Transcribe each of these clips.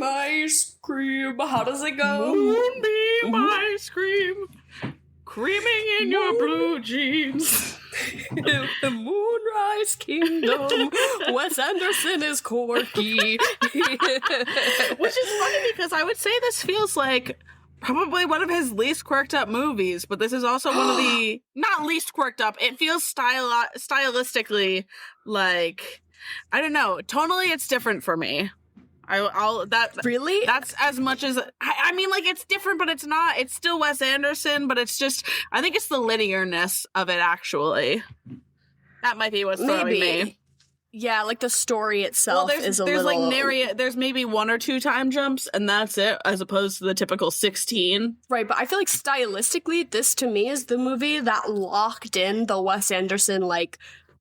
ice cream. How does it go? Moonbeam ice cream, creaming in your blue jeans. The Moonrise Kingdom. Wes Anderson is quirky. Which is funny because I would say this feels like probably one of his least quirked up movies, but this is also one of the not least quirked up. It feels stylistically like, I don't know, tonally it's different for me. Really? That's as much as I mean, like, it's different, but it's not. It's still Wes Anderson, but it's just, I think it's the linearness of it. Actually, that might be what's throwing me. Yeah, like the story itself is a little. Like there's maybe 1 or 2 time jumps, and that's it, as opposed to the typical 16. Right, but I feel like stylistically, this to me is the movie that locked in the Wes Anderson like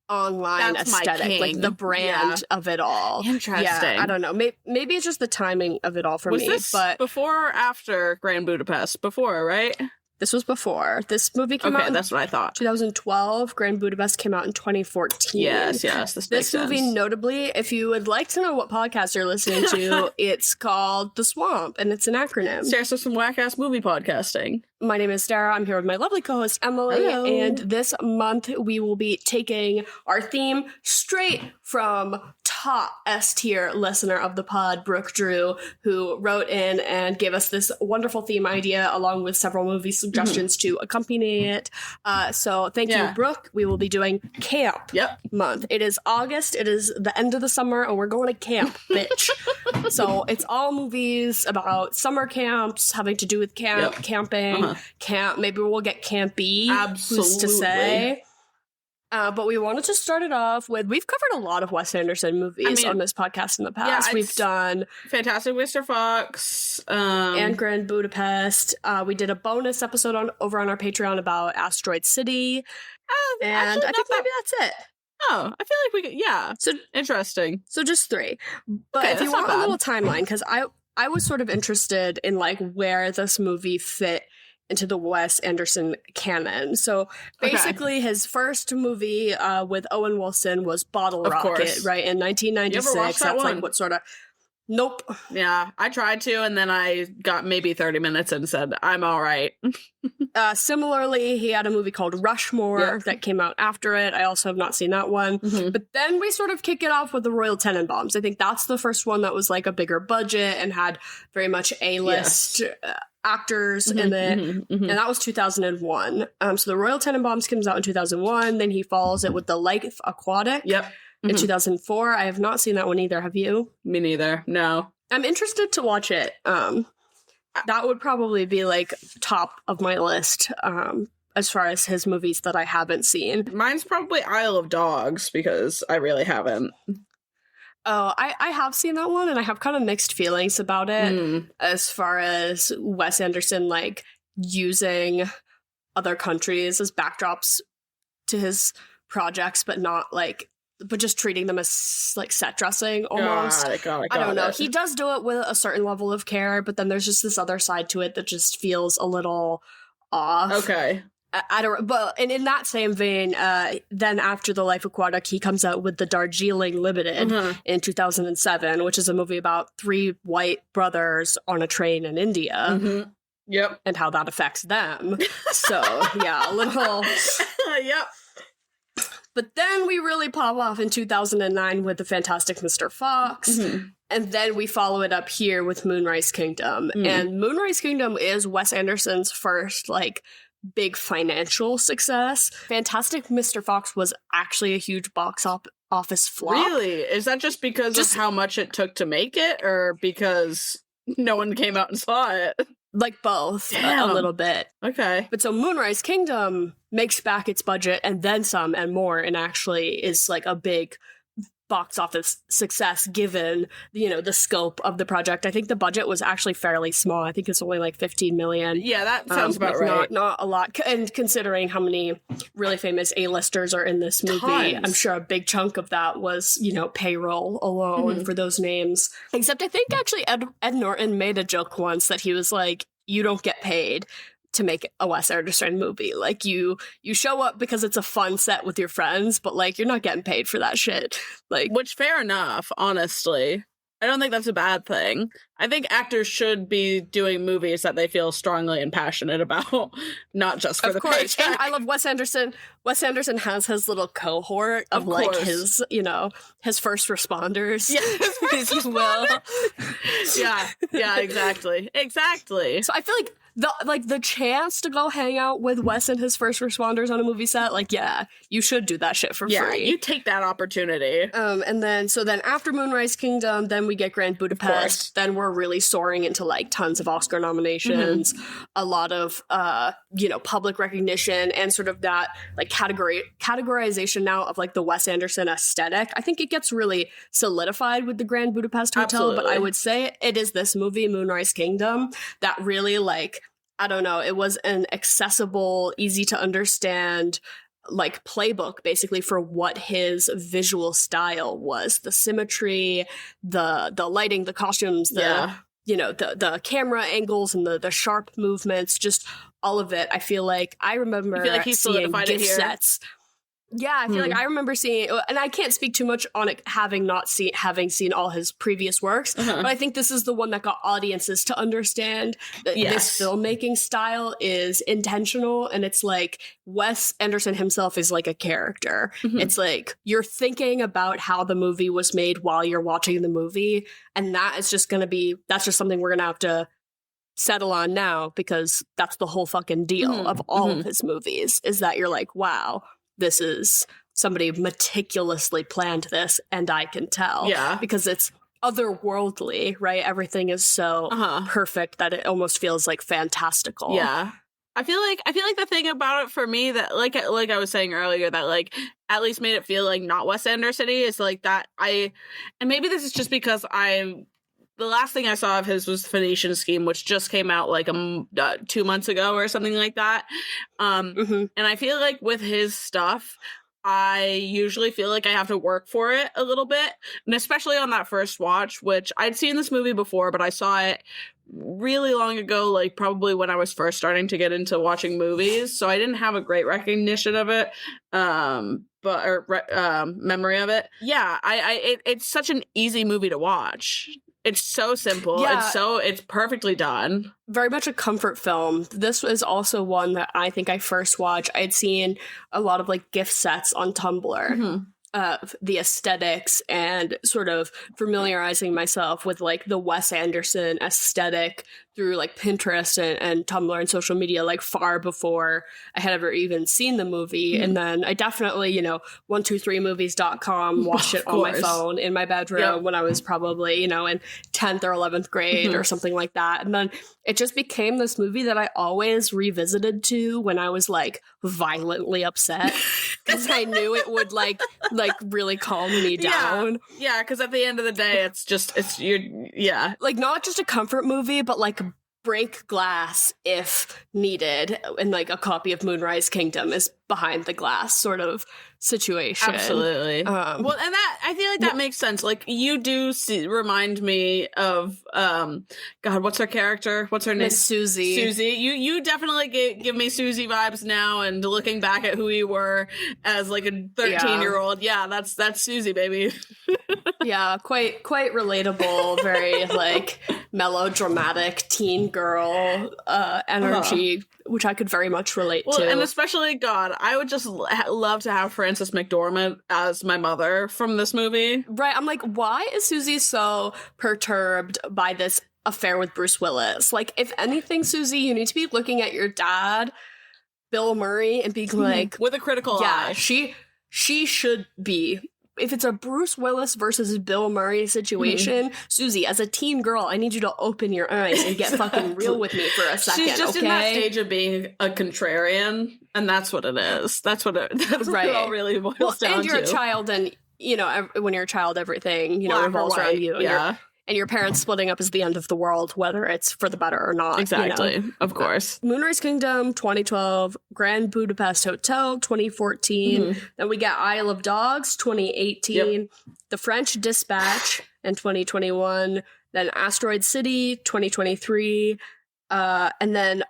online That's aesthetic, like the brand of it all. Interesting. Yeah, I don't know. Maybe it's just the timing of it all for me. Was this before or after Grand Budapest? Before, right? This was before. This movie came out. Okay, that's what I thought. 2012. Grand Budapest came out in 2014. Yes. This movie, notably, if you would like to know what podcast you're listening to, it's called The Swamp, and it's an acronym. Sarah, so some whack-ass movie podcasting. My name is Sarah. I'm here with my lovely co-host, Emily. Hello. And this month, we will be taking our theme straight from top S-tier listener of the pod, Brooke Drew, who wrote in and gave us this wonderful theme idea along with several movie suggestions to accompany it. So thank you, Brooke. We will be doing Camp Month. It is August. It is the end of the summer, and we're going to camp, bitch. So it's all movies about summer camps, having to do with camping. Camp. Maybe we'll get campy. Absolutely. Who's to say? But we wanted to start it off with, we've covered a lot of Wes Anderson movies on this podcast in the past. Yeah, we've done Fantastic Mr. Fox and Grand Budapest. We did a bonus episode over on our Patreon about Asteroid City. And actually, I think maybe that's it. Oh, I feel like we could, So interesting. So just 3. But if you want a little timeline, because I was sort of interested in like where this movie fit into the Wes Anderson canon. So basically his first movie with Owen Wilson was Bottle Rocket, right, in 1996. You ever watched that one? Like what sort of... Nope. Yeah, I tried to, and then I got maybe 30 minutes and said, I'm all right. Similarly, he had a movie called Rushmore that came out after it. I also have not seen that one. But then we sort of kick it off with the Royal Tenenbaums. I think that's the first one that was like a bigger budget and had very much A-list actors in it. And that was 2001. So the Royal Tenenbaums comes out in 2001. Then he follows it with The Life Aquatic. In 2004. I have not seen that one either. Have you? Me neither. No. I'm interested to watch it. That would probably be like top of my list as far as his movies that I haven't seen. Mine's probably Isle of Dogs because I really haven't. Oh, I have seen that one and I have kind of mixed feelings about it as far as Wes Anderson like using other countries as backdrops to his projects, but just treating them as like set dressing almost. Got it. I don't know. He does do it with a certain level of care, but then there's just this other side to it that just feels a little off. Okay. I don't. But and in that same vein, then after The Life Aquatic, he comes out with The Darjeeling Limited in 2007, which is a movie about 3 white brothers on a train in India. And how that affects them. So yeah, a little. But then we really pop off in 2009 with The Fantastic Mr. Fox. And then we follow it up here with Moonrise Kingdom. And Moonrise Kingdom is Wes Anderson's first, like, big financial success. Fantastic Mr. Fox was actually a huge box office flop. Really? Is that just because of how much it took to make it? Or because no one came out and saw it? Like both, a little bit. Okay. But so Moonrise Kingdom makes back its budget and then some and more, and actually is like a big box office success given, the scope of the project. I think the budget was actually fairly small. I think it's only like 15 million. Yeah, that sounds about right. Not a lot. And considering how many really famous A-listers are in this movie, Tons. I'm sure a big chunk of that was, payroll alone for those names. Except I think actually Ed Norton made a joke once that he was like, you don't get paid to make a Wes Anderson movie. Like, you show up because it's a fun set with your friends, but, like, you're not getting paid for that shit. Like, which, fair enough, honestly. I don't think that's a bad thing. I think actors should be doing movies that they feel strongly and passionate about, not just for the paycheck. And I love Wes Anderson. Wes Anderson has his little cohort of like his, his first responders. Yes, if you will. Yeah, exactly. So I feel like the chance to go hang out with Wes and his first responders on a movie set, like, yeah, you should do that shit for free. Yeah, you take that opportunity. And then after Moonrise Kingdom, then we get Grand Budapest. Then we're really soaring into like tons of Oscar nominations, a lot of public recognition, and sort of that like categorization now of like the Wes Anderson aesthetic. I think it gets really solidified with the Grand Budapest Hotel. Absolutely. But I would say it is this movie, Moonrise Kingdom, that really like, I don't know, it was an accessible, easy to understand like playbook basically for what his visual style was. The symmetry, the lighting, the costumes, the camera angles and the sharp movements, just all of it. I feel like I remember he seeing gift sets. Yeah, I feel like I remember seeing, and I can't speak too much on it having seen all his previous works, but I think this is the one that got audiences to understand that this filmmaking style is intentional, and it's like Wes Anderson himself is like a character. It's like you're thinking about how the movie was made while you're watching the movie, and that's just something we're gonna have to settle on now, because that's the whole fucking deal of all of his movies, is that you're like, wow, this is somebody meticulously planned this, and I can tell. Yeah. Because it's otherworldly, right? Everything is so perfect that it almost feels like fantastical. Yeah. I feel like the thing about it for me that like I was saying earlier, that like at least made it feel like not Wes Anderson-y is like that and maybe this is just because the last thing I saw of his was Phoenician Scheme, which just came out like 2 months ago or something like that. And I feel like with his stuff, I usually feel like I have to work for it a little bit. And especially on that first watch, which I'd seen this movie before, but I saw it really long ago, like probably when I was first starting to get into watching movies. So I didn't have a great recognition of it. Memory of it. Yeah, it's such an easy movie to watch. It's so simple. Yeah. It's perfectly done. Very much a comfort film. This was also one that I think I first watched. I had seen a lot of like gift sets on Tumblr of the aesthetics and sort of familiarizing myself with like the Wes Anderson aesthetic through like Pinterest and Tumblr and social media, like far before I had ever even seen the movie. And then I definitely, 123movies.com, watched it on my phone in my bedroom when I was probably, in 10th or 11th grade or something like that. And then it just became this movie that I always revisited to when I was like violently upset, because I knew it would like really calm me down. Yeah, because at the end of the day, like not just a comfort movie, but like break glass if needed, and like a copy of Moonrise Kingdom is behind the glass sort of situation. Absolutely. Well, and that I feel like that makes sense. Like you do remind me of God, what's her character? What's her name? Miss Susie. Susie. You definitely give me Susie vibes now. And looking back at who you were as like a 13-year-old, that's Susie, baby. Yeah, quite relatable. Very like melodramatic teen girl energy, which I could very much relate to. And especially, God, I would just love to have Frances McDormand as my mother from this movie. Right. I'm like, why is Susie so perturbed by this affair with Bruce Willis? Like, if anything, Susie, you need to be looking at your dad, Bill Murray, and being like, with a critical eye. she should be. If it's a Bruce Willis versus Bill Murray situation, Susie, as a teen girl, I need you to open your eyes and get fucking real with me for a second. She's just in that stage of being a contrarian, and that's what it is. That's what it all really boils down to. And you're a child, and when you're a child, everything revolves around you. And your parents splitting up is the end of the world, whether it's for the better or not. Exactly. Of course. Moonrise Kingdom, 2012. Grand Budapest Hotel, 2014. Then we get Isle of Dogs, 2018. The French Dispatch in 2021. Then Asteroid City, 2023. And then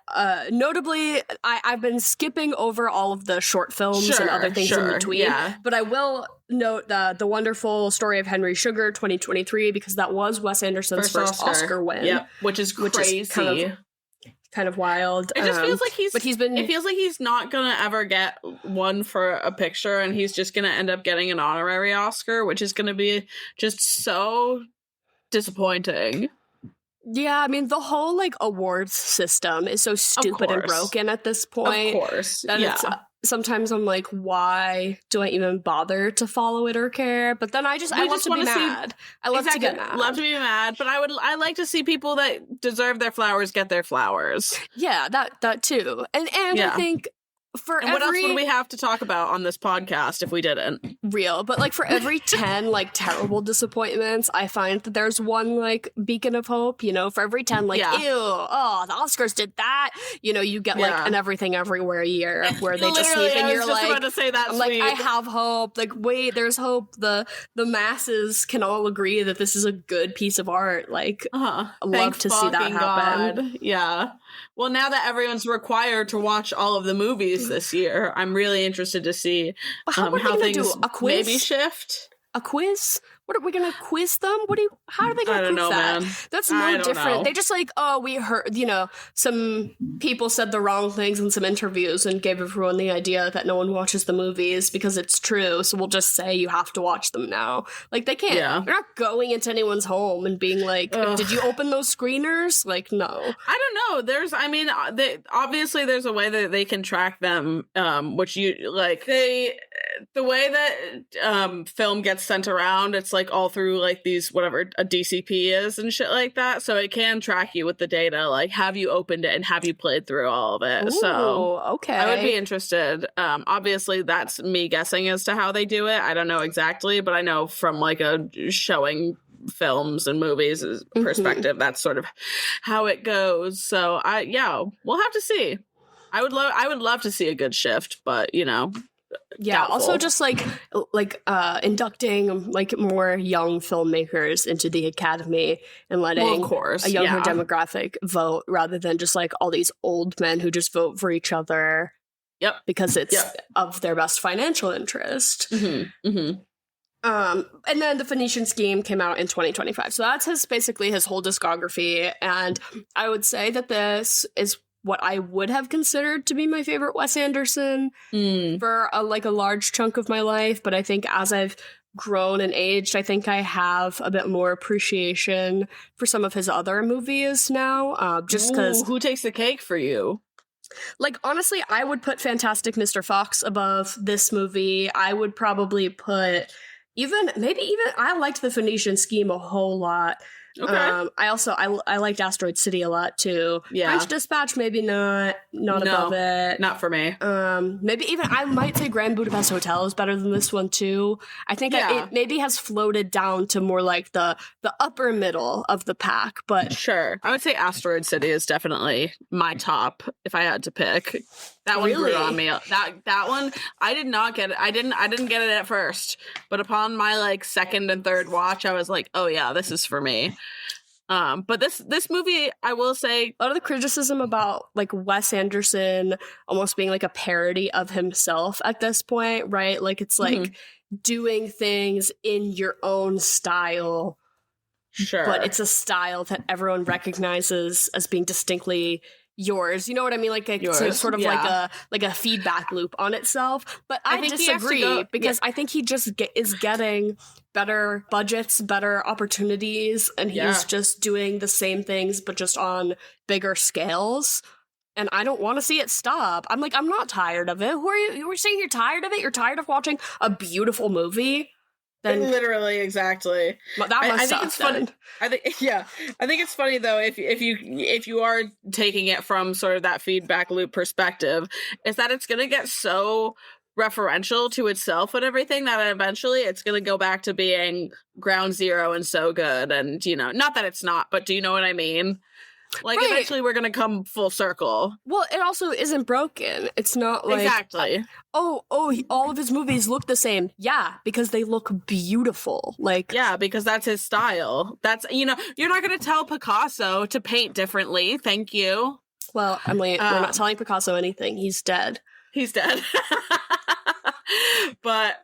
notably, I've been skipping over all of the short films and other things in between. But I will note the wonderful story of Henry Sugar 2023, because that was Wes Anderson's first Oscar win. Yep, which is crazy. Which is kind of wild. It just feels like it feels like he's not gonna ever get one for a picture, and he's just gonna end up getting an honorary Oscar, which is gonna be just so disappointing. Yeah, I mean, the whole, like, awards system is so stupid and broken at this point. Of course, that sometimes I'm like, why do I even bother to follow it or care? But then I love to be mad. I love to get mad. Love to be mad, but I like to see people that deserve their flowers get their flowers. Yeah, that too. And I think what else would we have to talk about on this podcast if we didn't? Real, but like for every 10 like terrible disappointments, I find that there's one like beacon of hope, you know, for every 10 like, ew, oh, the Oscars did that, you know, you get like an Everything Everywhere year where they just sneak and you're like, about to say that, I'm like, I have hope, like, wait, there's hope, the masses can all agree that this is a good piece of art, like, I love to see that happen. God. Yeah. Well, now that everyone's required to watch all of the movies this year, I'm really interested to see how things do? A quiz? Maybe shift. A quiz? What are we gonna quiz them? How are they gonna prove that? Man. That's no different. They just like, oh, we heard, you know, some people said the wrong things in some interviews and gave everyone the idea that no one watches the movies because it's true. So we'll just say you have to watch them now. Like they can't. Yeah. They're not going into anyone's home and being like, did you open those screeners? Like, no. I don't know. Obviously there's a way that they can track them, which you like. The way that film gets sent around, it's like all through like these whatever a DCP is and shit like that, so it can track you with the data, like have you opened it and have you played through all of it. Ooh, so okay, I would be interested. Obviously that's me guessing as to how they do it. I don't know exactly, but I know from like a showing films and movies perspective, that's sort of how it goes. So we'll have to see. I would love to see a good shift, but you know. Yeah, doubtful. Also just like inducting like more young filmmakers into the academy and letting a younger demographic vote rather than just like all these old men who just vote for each other. Yep. Because it's of their best financial interest. Mm-hmm. Mm-hmm. And then The Phoenician Scheme came out in 2025. So that's basically his whole discography. And I would say that this is what I would have considered to be my favorite Wes Anderson for a large chunk of my life. But I think as I've grown and aged, I think I have a bit more appreciation for some of his other movies now. Just because... Who takes the cake for you? Like, honestly, I would put Fantastic Mr. Fox above this movie. I would probably put I liked The Phoenician Scheme a whole lot. Okay. I liked Asteroid City a lot too. Yeah. French Dispatch, maybe not above it. Not for me. Maybe even I might say Grand Budapest Hotel is better than this one too. I think it maybe has floated down to more like the upper middle of the pack, but sure. I would say Asteroid City is definitely my top if I had to pick. That one grew on me. That one, I did not get it. I didn't get it at first, but upon my like second and third watch, I was like, oh yeah, this is for me. But this movie, I will say, a lot of the criticism about like Wes Anderson almost being like a parody of himself at this point, right? Like it's like doing things in your own style. Sure. But it's a style that everyone recognizes as being distinctly yours, you know what I mean? Like it's sort of like a feedback loop on itself. But I disagree because I think he just is getting better budgets, better opportunities, and he's just doing the same things but just on bigger scales. And I don't want to see it stop. I'm like, I'm not tired of it. Who are you? You were saying you're tired of it? You're tired of watching a beautiful movie? Then literally, exactly. That must I think it's funny. I think it's funny though if you are taking it from sort of that feedback loop perspective, is that it's gonna get so referential to itself and everything that eventually it's gonna go back to being ground zero and so good, and you know, not that it's not, but do you know what I mean? Like, Right. eventually we're going to come full circle. Well, it also isn't broken. It's not like... Exactly. all of his movies look the same. Yeah, because they look beautiful. Like... Yeah, because that's his style. That's, you're not going to tell Picasso to paint differently. Thank you. Well, Emily, we're not telling Picasso anything. He's dead. He's dead. But,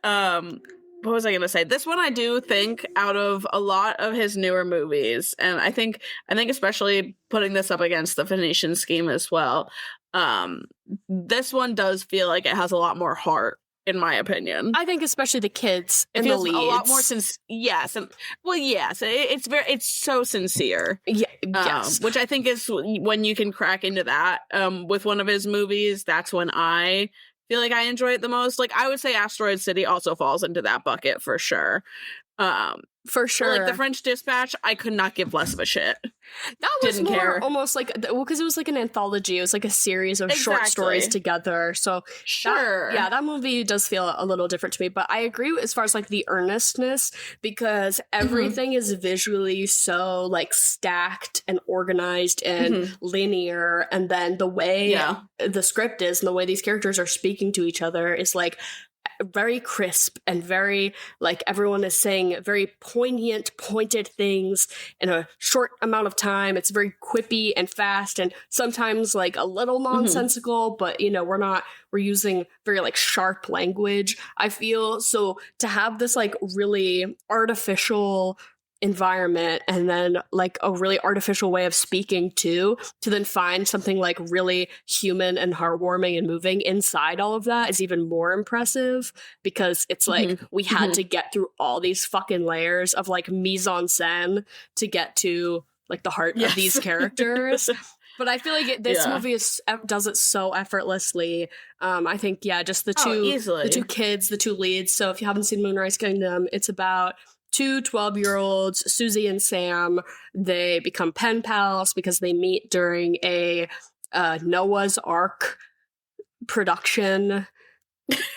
what was I going to say? This one I do think out of a lot of his newer movies, and I think especially putting this up against the Phoenician Scheme as well, this one does feel like it has a lot more heart, in my opinion. I think especially the kids it and the feels leads. a lot more yes, and yes, it's so sincere. Yeah, yes. Which I think is when you can crack into that with one of his movies. That's when I feel like I enjoy it the most. Like, I would say Asteroid City also falls into that bucket for sure. For sure. Like The French Dispatch, I could not give less of a shit. That was Didn't more care. almost like, well, because it was like an anthology. It was like a series of short Exactly. stories together. So Sure. that movie does feel a little different to me. But I agree as far as like the earnestness, because everything is visually so like stacked and organized and linear. And then the way the script is and the way these characters are speaking to each other is like very crisp and very like everyone is saying very poignant, pointed things in a short amount of time. It's very quippy and fast and sometimes like a little nonsensical, but we're using very like sharp language, I feel. So to have this like really artificial environment and then like a really artificial way of speaking too, to then find something like really human and heartwarming and moving inside all of that is even more impressive, because it's like we had to get through all these fucking layers of like mise en scène to get to like the heart of these characters. But I feel like this movie does it so effortlessly. I think just the two kids, the two leads. So if you haven't seen Moonrise Kingdom, it's about two 12-year-olds, Susie and Sam. They become pen pals because they meet during a Noah's Ark production.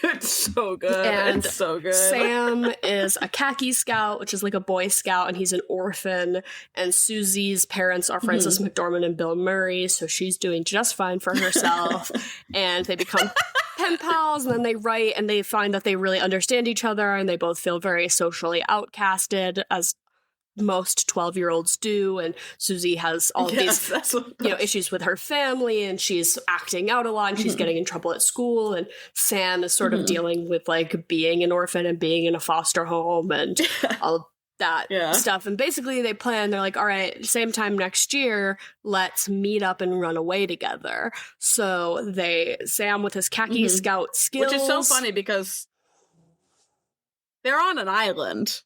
It's so good. And it's so good. Sam is a khaki scout, which is like a Boy Scout, and he's an orphan. And Susie's parents are Frances McDormand and Bill Murray, so she's doing just fine for herself. And they become pen pals, and then they write, and they find that they really understand each other, and they both feel very socially outcasted, as most 12-year-olds do. And Susie has all of these issues with her family, and she's acting out a lot, and she's getting in trouble at school, and Sam is sort of dealing with like being an orphan and being in a foster home and all of that stuff. And basically they're like, all right, same time next year, let's meet up and run away together. So Sam with his khaki scout skills, which is so funny because they're on an island.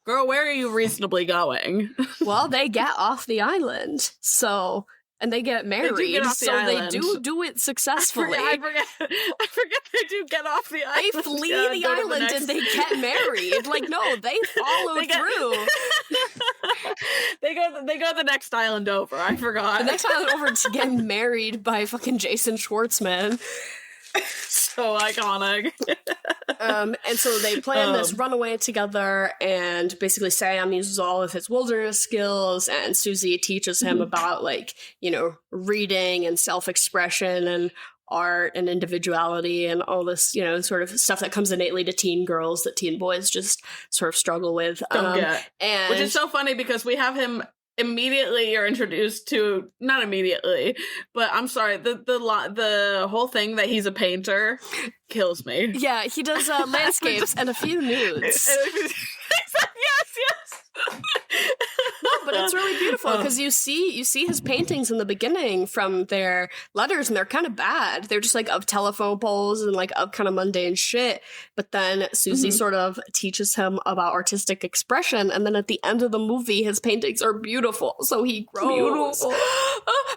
Girl, where are you reasonably going? Well, they get off the island, and they get married, they do it successfully. I forget they do get off the island. They flee the island and they get married. Like, no, they follow through. They go the next island over. I forgot. The next island over to get married by fucking Jason Schwartzman. So iconic. And so they plan this runaway together, and basically Sam uses all of his wilderness skills, and Susie teaches him about like, reading and self-expression and art and individuality and all this, sort of stuff that comes innately to teen girls that teen boys just sort of struggle with. And which is so funny because we have him immediately you're introduced to, not immediately, but I'm sorry, the whole thing that he's a painter kills me. Yeah, he does landscapes and a few nudes. Yes. No, but it's really beautiful because you see his paintings in the beginning from their letters, and they're kind of bad. They're just like of telephone poles and like of kind of mundane shit. But then Susie sort of teaches him about artistic expression, and then at the end of the movie, his paintings are beautiful. So he grows.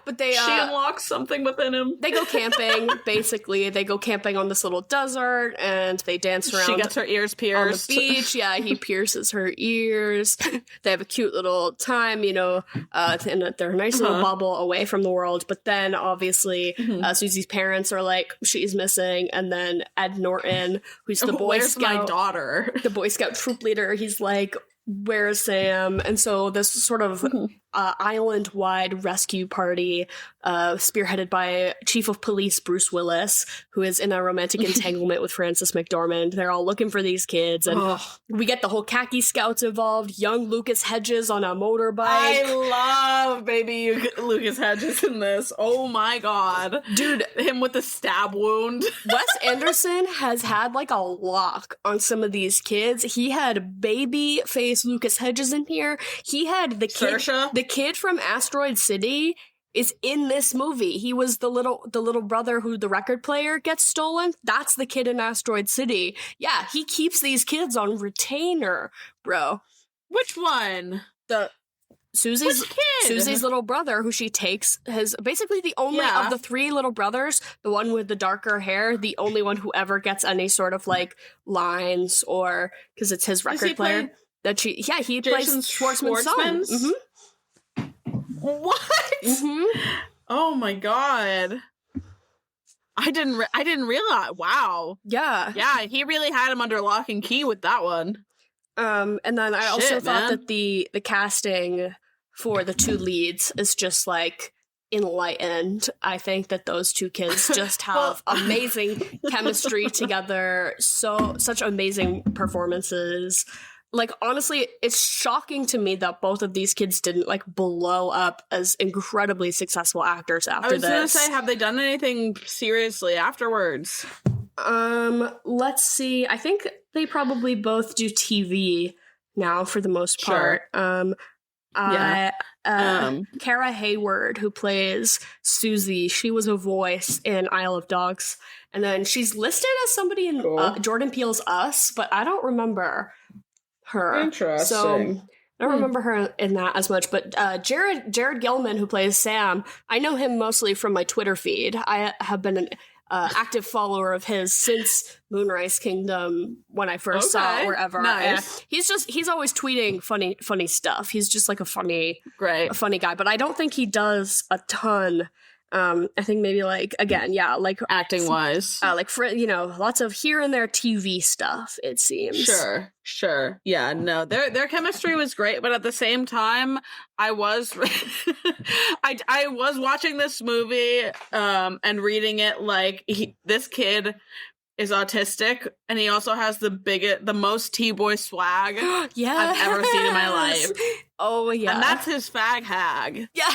But she unlocks something within him. They go camping. Basically, they go camping on this little desert, and they dance around. She gets her ears pierced on the beach. Yeah, he pierces her ears. They have a cute little time, in their nice little bubble away from the world. But then, obviously, Susie's parents are like, she's missing. And then Ed Norton, who's the Boy Scout, my daughter? The Boy Scout troop leader, he's like, where's Sam? And so this sort of island-wide rescue party spearheaded by Chief of Police Bruce Willis, who is in a romantic entanglement with Frances McDormand. They're all looking for these kids, and we get the whole khaki scouts involved. Young Lucas Hedges on a motorbike. I love baby Lucas Hedges in this. Oh my god. Dude. Him with the stab wound. Wes Anderson has had like a lock on some of these kids. He had baby face Lucas Hedges in here. He had the kid, Saoirse? The kid from Asteroid City is in this movie. He was the little brother who the record player gets stolen. That's the kid in Asteroid City. Yeah, he keeps these kids on retainer, bro. Which one? Susie's little brother, who she takes, has basically the only of the three little brothers, the one with the darker hair, the only one who ever gets any sort of like lines, or because it's his record player that he plays Schwartzman's son. Mm-hmm. What? Mm-hmm. Oh my god. I didn't realize. Wow. Yeah, he really had him under lock and key with that one. And then I also thought that the casting for the two leads is just like enlightened. I think that those two kids just have amazing chemistry together. Such amazing performances. Like, honestly, it's shocking to me that both of these kids didn't like blow up as incredibly successful actors after this. I was gonna say, have they done anything seriously afterwards? Let's see. I think they probably both do TV now for the most part. Kara Hayward, who plays Susie, she was a voice in Isle of Dogs, and then she's listed as somebody in Jordan Peele's Us, but I don't remember her. Interesting. So I don't remember her in that as much, but Jared Gilman, who plays Sam, I know him mostly from my Twitter feed. I have been an active follower of his since Moonrise Kingdom when I first saw it wherever. Nice. He's always tweeting funny stuff. He's just like a funny guy, but I don't think he does a ton. I think maybe like, again, like acting wise, like for, lots of here and there TV stuff, it seems. Sure. Yeah, no, their chemistry was great, but at the same time, I was I was watching this movie and reading it like this kid is autistic, and he also has the most T-boy swag I've ever seen in my life. Oh yeah, and that's his fag hag. Yeah.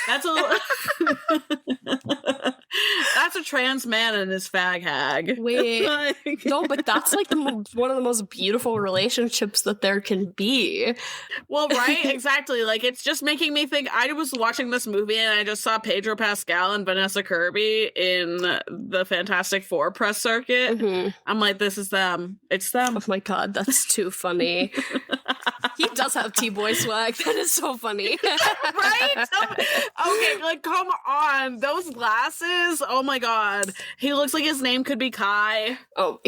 That's a trans man in his fag hag. Wait, no, but that's like one of the most beautiful relationships that there can be. Well, right, exactly. Like, it's just making me think. I was watching this movie and I just saw Pedro Pascal and Vanessa Kirby in the Fantastic Four press circuit. Mm-hmm. I'm like, this is them. It's them. Oh my god, that's too funny. He does have T-boy swag. That is so funny. Right? Okay, like, come on. Those glasses. Oh my god. He looks like his name could be Kai. Oh.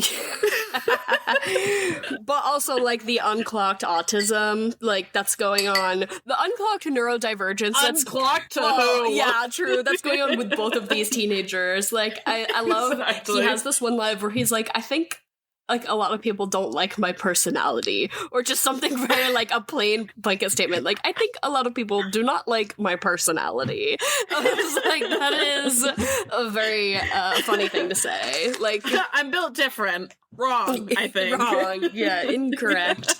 But also, like, the unclocked autism, like, that's going on. The unclocked neurodivergence. Unclocked to who? Yeah, true. That's going on with both of these teenagers. Like, I love, he has this one live where he's like, I think, like, a lot of people don't like my personality, or just something very, like, a plain blanket statement. Like, I think a lot of people do not like my personality. I was like, that is a very funny thing to say. Like, I'm built different. Wrong, I think. Wrong. Yeah, incorrect.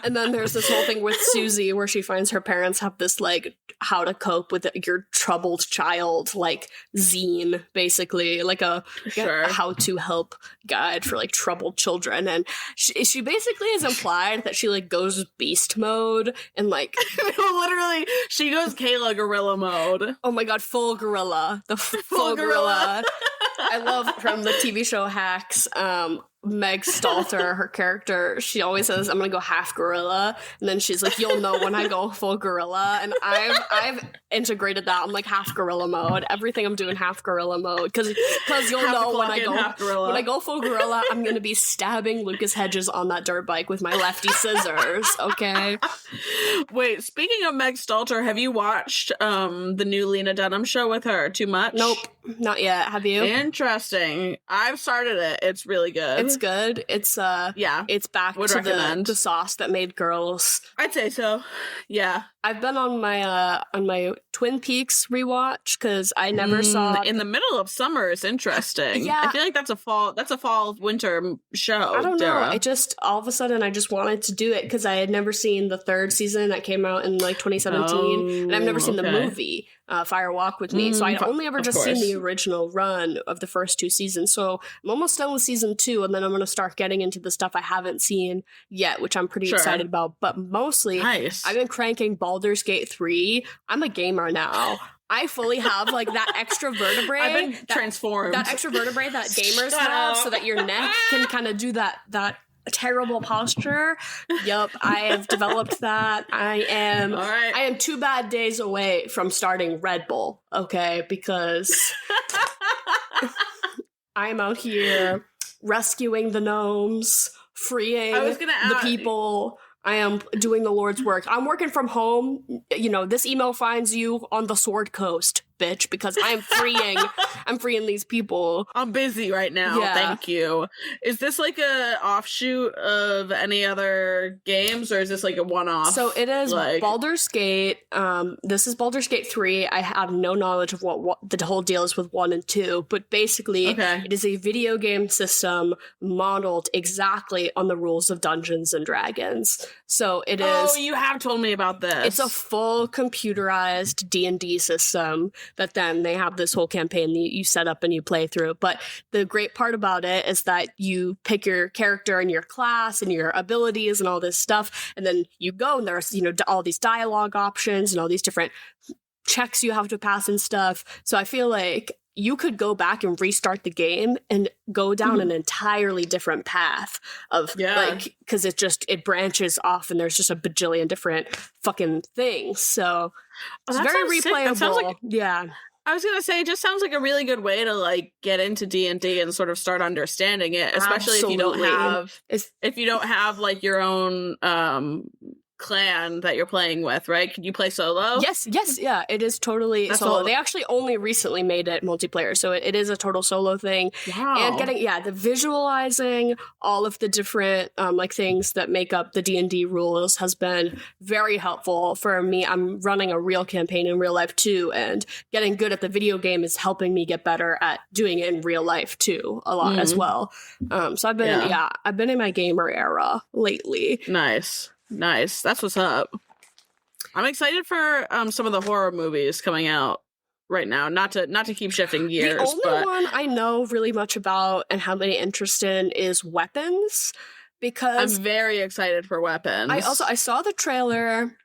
And then there's this whole thing with Susie where she finds her parents have this, like, how to cope with your troubled child, like, zine, basically, like a how to help guide for, like, troubled children. And she basically is implied that she, like, goes beast mode and, like, literally, she goes Kayla gorilla mode. Oh my god, full gorilla. The full gorilla. I love from the TV show Hacks, Meg Stalter, her character, she always says, I'm gonna go half gorilla, and then she's like, you'll know when I go full gorilla. And I've integrated that. I'm like, half gorilla mode. Everything I'm doing half gorilla mode, because you'll know when I go full gorilla, I'm gonna be stabbing Lucas Hedges on that dirt bike with my lefty scissors. Okay. Wait, speaking of Meg Stalter, have you watched the new Lena Dunham show with her? Too much? Nope, not yet. Have you? Interesting. I've started it. It's really good. It's good. It's it's back to the sauce that made Girls. I'd say so. Yeah. I've been on my Twin Peaks rewatch because I never saw in the middle of summer is interesting. Yeah. I feel like that's a fall winter show. I don't know. Dara. It just all of a sudden I just wanted to do it because I had never seen the third season that came out in like 2017, and I've never seen the movie Fire Walk with Me. So I'd only ever just seen the original run of the first 2 seasons. So I'm almost done with season 2, and then I'm going to start getting into the stuff I haven't seen yet, which I'm pretty excited about. But mostly, I've been cranking Baldur's Gate 3. I'm a gamer now. I fully have like that extra vertebrae. I've been transformed. That extra vertebrae that gamers have, so that your neck can kind of do that terrible posture. Yup, I have developed that. I am 2 bad days away from starting Red Bull. Okay, because I'm out here rescuing the gnomes, freeing the people. I am doing the Lord's work. I'm working from home. You know, this email finds you on the Sword Coast, bitch, because I'm freeing these people. I'm busy right now. Yeah. Thank you. Is this like a offshoot of any other games, or is this like a one-off? So it is Baldur's Gate. This is Baldur's Gate 3. I have no knowledge of what the whole deal is with 1 and 2, but basically it is a video game system modeled exactly on the rules of Dungeons and Dragons. So it is. Oh, you have told me about this. It's a full computerized D&D system that then they have this whole campaign that you set up and you play through. But the great part about it is that you pick your character and your class and your abilities and all this stuff, and then you go and there's, you know, all these dialogue options and all these different checks you have to pass and stuff. So I feel like you could go back and restart the game and go down an entirely different path of like, because it branches off and there's just a bajillion different fucking things. So it's very replayable. I was gonna say, it just sounds like a really good way to like get into D&D and sort of start understanding it, especially if you don't have like your own clan that you're playing with, right? Can you play solo? Yes, yeah, it is totally solo. They actually only recently made it multiplayer, so it is a total solo thing. Wow. And getting the visualizing all of the different like things that make up the D&D rules has been very helpful for me. I'm running a real campaign in real life too, and getting good at the video game is helping me get better at doing it in real life too a lot as well. So I've been in my gamer era lately. Nice. That's what's up. I'm excited for some of the horror movies coming out right now. Not to keep shifting gears. The only one I know really much about and have any interest in is Weapons, because I'm very excited for Weapons. I saw the trailer.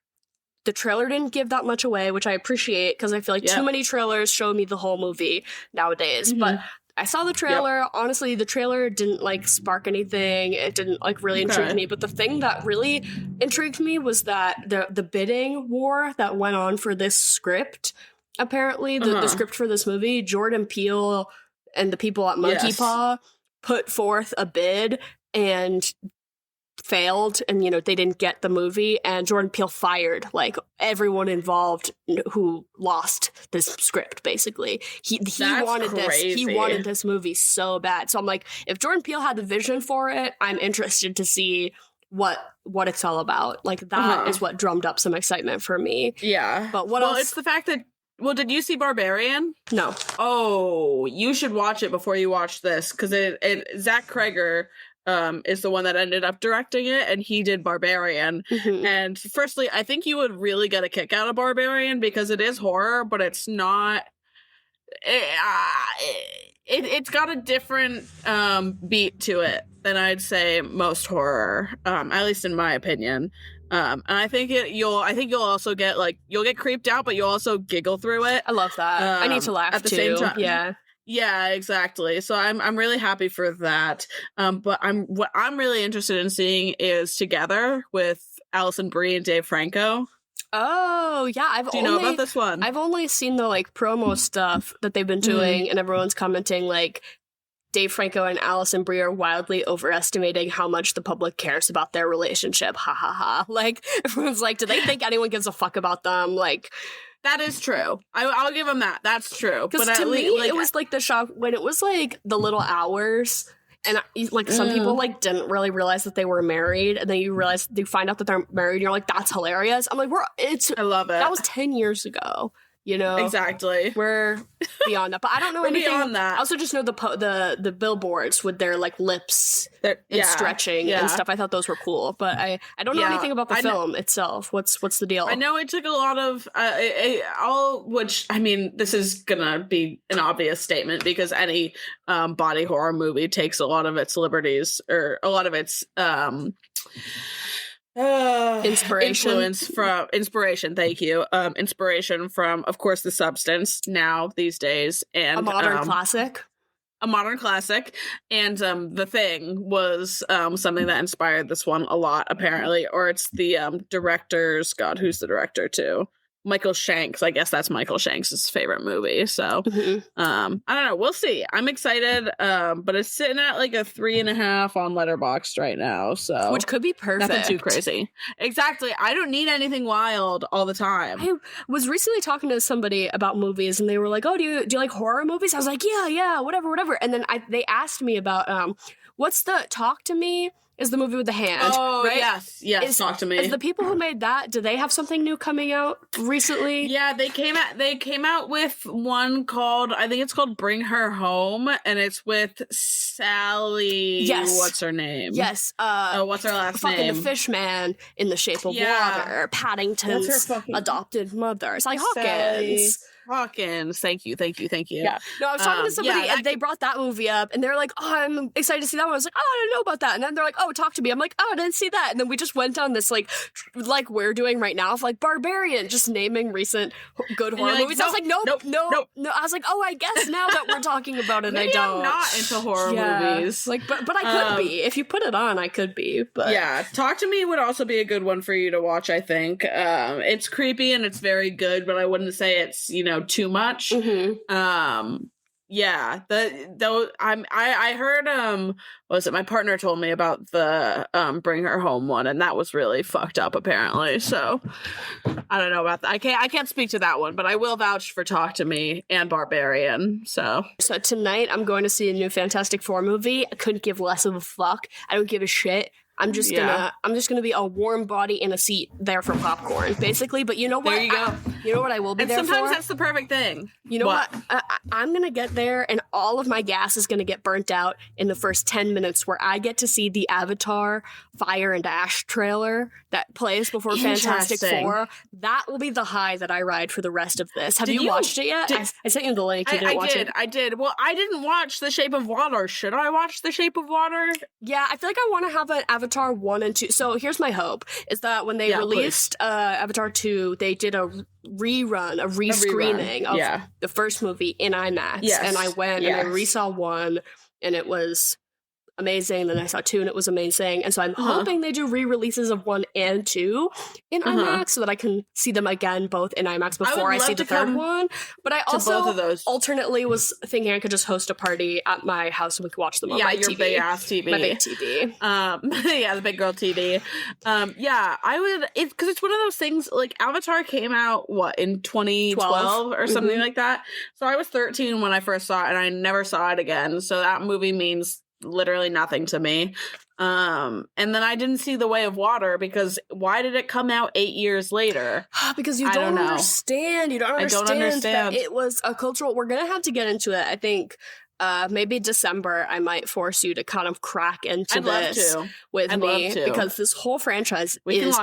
The trailer didn't give that much away, which I appreciate, because I feel like too many trailers show me the whole movie nowadays. But I saw the trailer. Honestly, the trailer didn't like spark anything. It didn't like really intrigue me. But the thing that really intrigued me was that the bidding war that went on for this script. Apparently, the script for this movie, Jordan Peele and the people at Monkey Paw put forth a bid and failed, and they didn't get the movie, and Jordan Peele fired like everyone involved who lost this script. Basically, he wanted crazy. He wanted this movie so bad. So I'm like, if Jordan Peele had the vision for it, I'm interested to see what it's all about. Like that is what drummed up some excitement for me. Yeah, but what else? It's the fact that. Well, did you see Barbarian? No. Oh, you should watch it before you watch this, because Zach Kreger is the one that ended up directing it, and he did Barbarian. And firstly, I think you would really get a kick out of Barbarian because it is horror, but it's not. It's got a different beat to it than I'd say most horror, at least in my opinion. And I think you'll also get you'll get creeped out, but you'll also giggle through it. I love that. I need to laugh at the too. same time. Yeah. Yeah, exactly. So I'm really happy for that. But what I'm really interested in seeing is Together with Alison Brie and Dave Franco. Oh, yeah. Do you know about this one? I've only seen the promo stuff that they've been doing, and everyone's commenting Dave Franco and Alison Brie are wildly overestimating how much the public cares about their relationship. Ha ha ha. Everyone's do they think anyone gives a fuck about them? That is true. I'll give them that. That's true. Because to me, it was the shock when it was the little hours. And like some people like didn't really realize that they were married, and then you find out that they're married, and you're like, that's hilarious. I'm like, I love it. That was 10 years ago. You know, exactly. We're beyond that, but I don't know anything. Beyond that. I also just know the billboards with their like lips and stretching and stuff. I thought those were cool, but I don't know anything about the film itself. What's the deal? I know it took a lot of which I mean, this is gonna be an obvious statement because any body horror movie takes a lot of its liberties or a lot of its inspiration thank you inspiration from, of course, The Substance now these days, and a modern classic, and The Thing was something that inspired this one a lot, apparently, or it's the director's, god, who's the director too, Michael Shanks. I guess that's Michael Shanks' favorite movie. So I don't know. We'll see. I'm excited. But it's sitting at like a 3.5 on Letterboxd right now. So which could be perfect. Nothing too crazy. Exactly. I don't need anything wild all the time. I was recently talking to somebody about movies, and they were like, "Oh, do you like horror movies?" I was like, "Yeah, whatever." And then they asked me about what's the Talk to Me. Is the movie with the hand? Oh, right? Yes. Talk to Me. Is the people who made that? Do they have something new coming out recently? Yeah, they came out with one called, I think it's called Bring Her Home, and it's with Sally. Yes. What's her name? Yes. What's her last name? Fucking the fish man in The Shape of Water. Paddington's adopted mother. It's like Hawkins. Hawkins. Thank you. Yeah. No, I was talking to somebody and they brought that movie up and they're like, "Oh, I'm excited to see that one." I was like, "Oh, I didn't know about that." And then they're like, "Oh, talk to me." I'm like, "Oh, I didn't see that." And then we just went on this like we're doing right now of like Barbarian, just naming recent good horror movies. I was like, nope. I was like, "Oh, I guess now that we're talking about it, maybe I don't." I'm not into horror movies. Like, but I could be. If you put it on, I could be. But yeah, Talk to Me would also be a good one for you to watch, I think. It's creepy and it's very good, but I wouldn't say it's, too much. Yeah, I heard what was it? My partner told me about the Bring Her Home one, and that was really fucked up apparently. So I don't know about that. I can't speak to that one, but I will vouch for Talk to Me and Barbarian. So tonight I'm going to see a new Fantastic Four movie. I couldn't give less of a fuck. I don't give a shit. I'm just gonna be a warm body in a seat there for popcorn, basically. But you know what? There you go. You know what I will be and there for? Sometimes that's the perfect thing. You know what? I'm gonna get there, and all of my gas is gonna get burnt out in the first 10 minutes, where I get to see the Avatar Fire and Ash trailer that plays before Fantastic Four. That will be the high that I ride for the rest of this. Have you watched it yet? I sent you the link. You didn't watch it. I did. Well, I didn't watch The Shape of Water. Should I watch The Shape of Water? Yeah, I feel like I want to have an Avatar 1 and 2. So here's my hope, is that when they released Avatar 2, they did a rescreening of the first movie in IMAX. Yes. And I went and I resaw 1, and it was amazing. Then I saw 2 and it was amazing. And so I'm hoping they do re-releases of 1 and 2 in IMAX so that I can see them again both in IMAX before I see the third one. But I also alternately was thinking I could just host a party at my house and we could watch them on my TV. Big ass TV. My big TV. The big girl TV. I would, because it's one of those things, like Avatar came out, in 2012 or something like that. So I was 13 when I first saw it and I never saw it again. So that movie means literally nothing to me. And then I didn't see The Way of Water because why did it come out 8 years later? Because you don't understand. You don't understand. I don't understand. That it was a cultural. We're gonna have to get into it. I think maybe December I might force you to kind of crack into this with me because this whole franchise is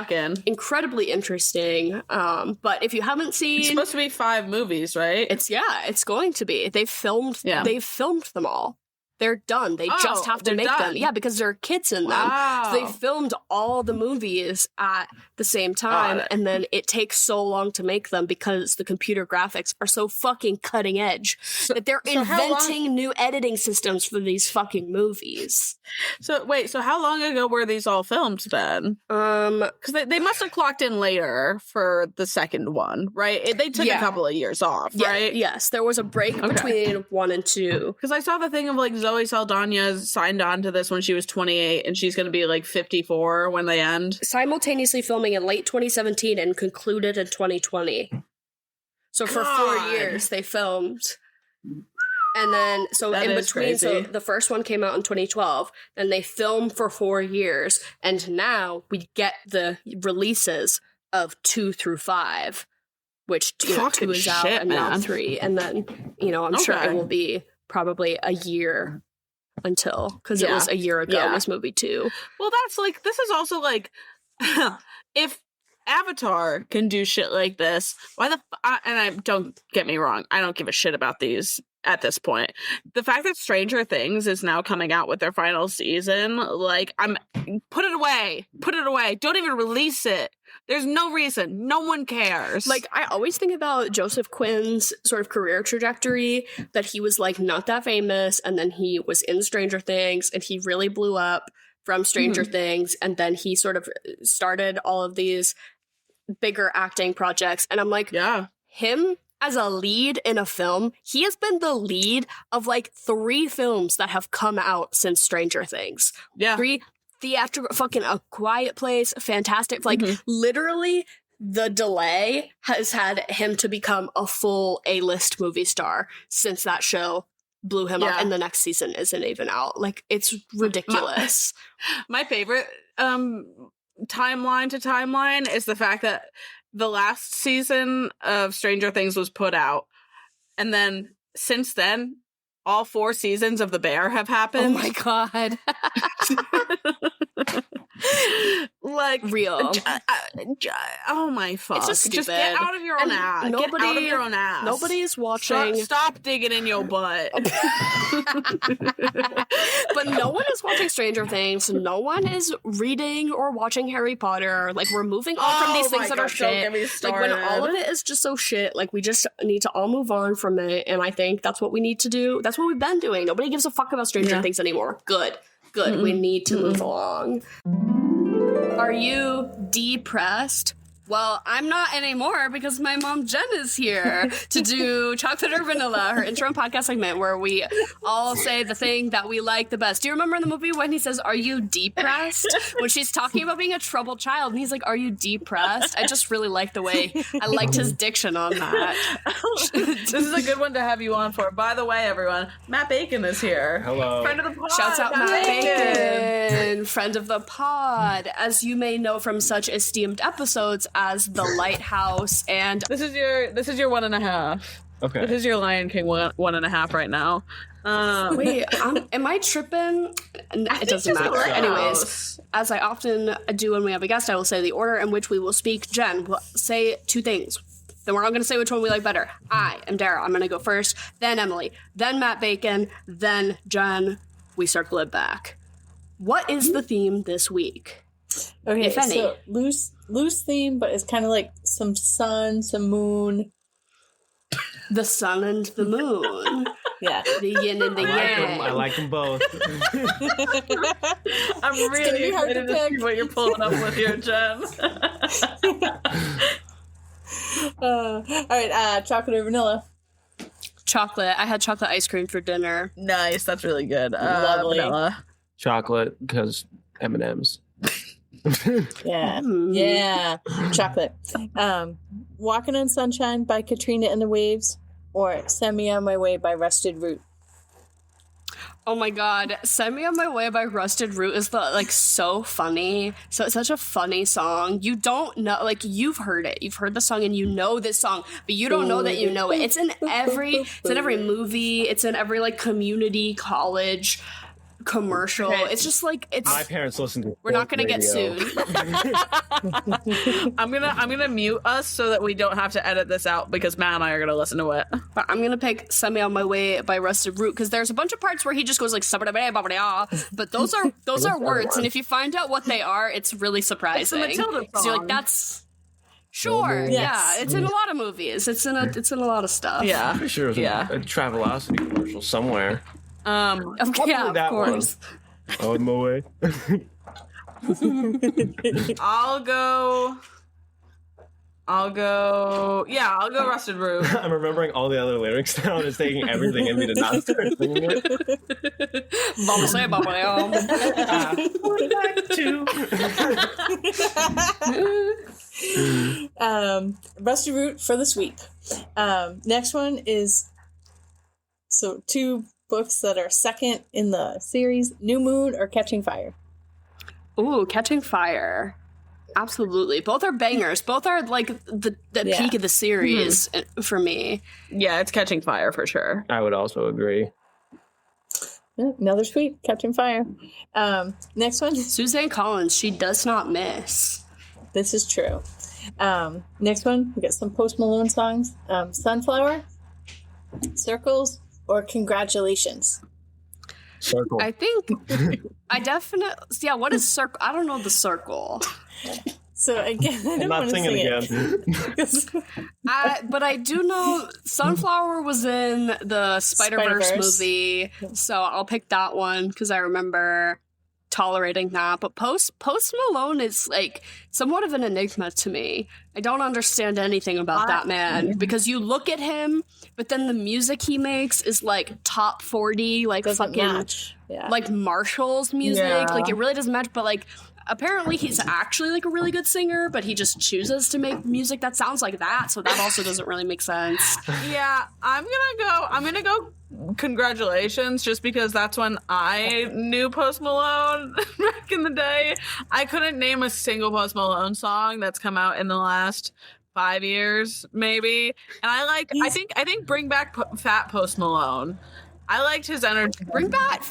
incredibly interesting. But if you haven't seen, it's supposed to be 5 movies, right? It's going to be. They've filmed them all. They're done. They just have to make them. Yeah, because there are kids in them. Wow. So they filmed all the movies at the same time, and then it takes so long to make them because the computer graphics are so fucking cutting edge that they're inventing new editing systems for these fucking movies. So how long ago were these all filmed then? Because they must have clocked in later for the second one, right? They took a couple of years off, right? Yes, there was a break between 1 and 2. Because I saw the thing of like Zoe Saldana signed on to this when she was 28 and she's going to be like 54 when they end. Simultaneously filming in late 2017 and concluded in 2020. So for 4 years they filmed. And then, so That in is between, so crazy. the first one came out in 2012, and they filmed for 4 years, and now we get the releases of 2 through 5, which, you know, Fucking 2 is out, shit, and now man. 3, and then, you know, I'm sure Okay. it will be probably a year until, because it Yeah. was a year ago, Yeah. was movie 2. Well, that's like, this is also like, if Avatar can do shit like this, why the and I don't get me wrong, I don't give a shit about these at this point. The fact that Stranger Things is now coming out with their final season, like, put it away, don't even release it. There's no reason, no one cares. Like, I always think about Joseph Quinn's sort of career trajectory, that he was, like, not that famous, and then he was in Stranger Things, and he really blew up from Stranger Things, and then he sort of started all of these bigger acting projects, and I'm like, yeah, him as a lead in a film, he has been the lead of, like, 3 films that have come out since Stranger Things. yeah. 3 theatrical, fucking A Quiet Place, fantastic. Like, literally, the delay has had him to become a full A-list movie star since that show blew him up, and the next season isn't even out. Like, it's ridiculous. My favorite timeline to timeline is the fact that the last season of Stranger Things was put out, and then since then, all 4 seasons of The Bear have happened. Oh my god. Like, real. Oh my fuck. It's just stupid. get out of your own And ass. Get out of your own ass. Nobody is watching. Stop digging in your butt. But no one is watching Stranger Things. No one is reading or watching Harry Potter. Like, we're moving on from these things that are shit. Like, when all of it is just so shit, like, we just need to all move on from it. And I think that's what we need to do. That's what we've been doing. Nobody gives a fuck about Stranger Things anymore. Good. We need to move along. Are you depressed? Well, I'm not anymore because my mom Jen is here to do Chocolate or Vanilla, her interim podcast segment where we all say the thing that we like the best. Do you remember in the movie when he says, "Are you depressed?" When she's talking about being a troubled child, and he's like, "Are you depressed?" I just really liked the way, I liked his diction on that. This is a good one to have you on for. By the way, everyone, Matt Bacon is here. Hello. Friend of the pod. Shouts out Matt Bacon, friend of the pod, as you may know from such esteemed episodes as The Lighthouse and This is your 1.5. Okay. This is your Lion King 1.5 right now. wait, am I tripping? It doesn't just matter. a Anyways, Lighthouse. as I often do when we have a guest, I will say the order in which we will speak. Jen will say 2 things. Then we're all going to say which one we like better. I am Dara. I'm going to go first. Then Emily. Then Matt Bacon. Then Jen. We circle it back. What is the theme this week? Okay, If any. so loose theme, but it's kind of like some sun, some moon. The sun and the moon. Yeah. The yin and the yang. I like them both. I'm gonna really be hard to excited to see pick. what you're pulling up with here, Jen. All right, chocolate or vanilla? Chocolate. I had chocolate ice cream for dinner. Nice, that's really good. Lovely. Vanilla. Chocolate, because M&M's. Yeah. Mm. Yeah. Chocolate. Walking on Sunshine by Katrina and the Waves, or Send Me On My Way by Rusted Root. Oh my god, Send Me On My Way by Rusted Root is so funny. So it's such a funny song. You don't know, like, you've heard it. You've heard the song and you know this song, but you don't know that you know it. It's in every movie. It's in every like community college commercial. It's just like My parents listen to we're not gonna radio. get sued. I'm gonna mute us so that we don't have to edit this out because Matt and I are gonna listen to it. But I'm gonna pick Send Me On My Way by Rusted Root because there's a bunch of parts where he just goes like but those are words, and if you find out what they are, it's really surprising. It's a Matilda 'Cause you're song. like, that's sure, Yes. yeah. It's in a lot of movies. It's in a lot of stuff. Yeah. Pretty sure it was Yeah. a Travelocity commercial somewhere. Yeah, that of course. On my way. I'll go Rusted Root. I'm remembering all the other lyrics now, and it's taking everything in me to not start singing it. Rusty Root for this week. Next one is So 2 books that are second in the series, New Moon or Catching Fire. Ooh, Catching Fire. Absolutely. Both are bangers. Both are like the peak of the series for me. Yeah, it's Catching Fire for sure. I would also agree. Yeah, another sweep, Catching Fire. Next one. Suzanne Collins, she does not miss. This is true. Next one, we got some Post Malone songs. Sunflower, Circles, or Congratulations. Circle. I think I definitely, yeah, what is Circle? I don't know the Circle. So again, I I'm don't not want to singing sing again. it. But I do know Sunflower was in the Spider-Verse movie, so I'll pick that one because I remember tolerating that. But Post Malone is like somewhat of an enigma to me. I don't understand anything about that man because you look at him, but then the music he makes is like top 40, like Doesn't fucking match. Yeah. like Marshall's music. Yeah. Like it really doesn't match, but like apparently he's actually like a really good singer, but he just chooses to make music that sounds like that, so that also doesn't really make sense. Yeah, I'm gonna go Congratulations, just because that's when I knew Post Malone back in the day. I couldn't name a single Post Malone song that's come out in the last 5 years, maybe. And I think Bring Back Fat Post Malone. I liked his energy. Bring back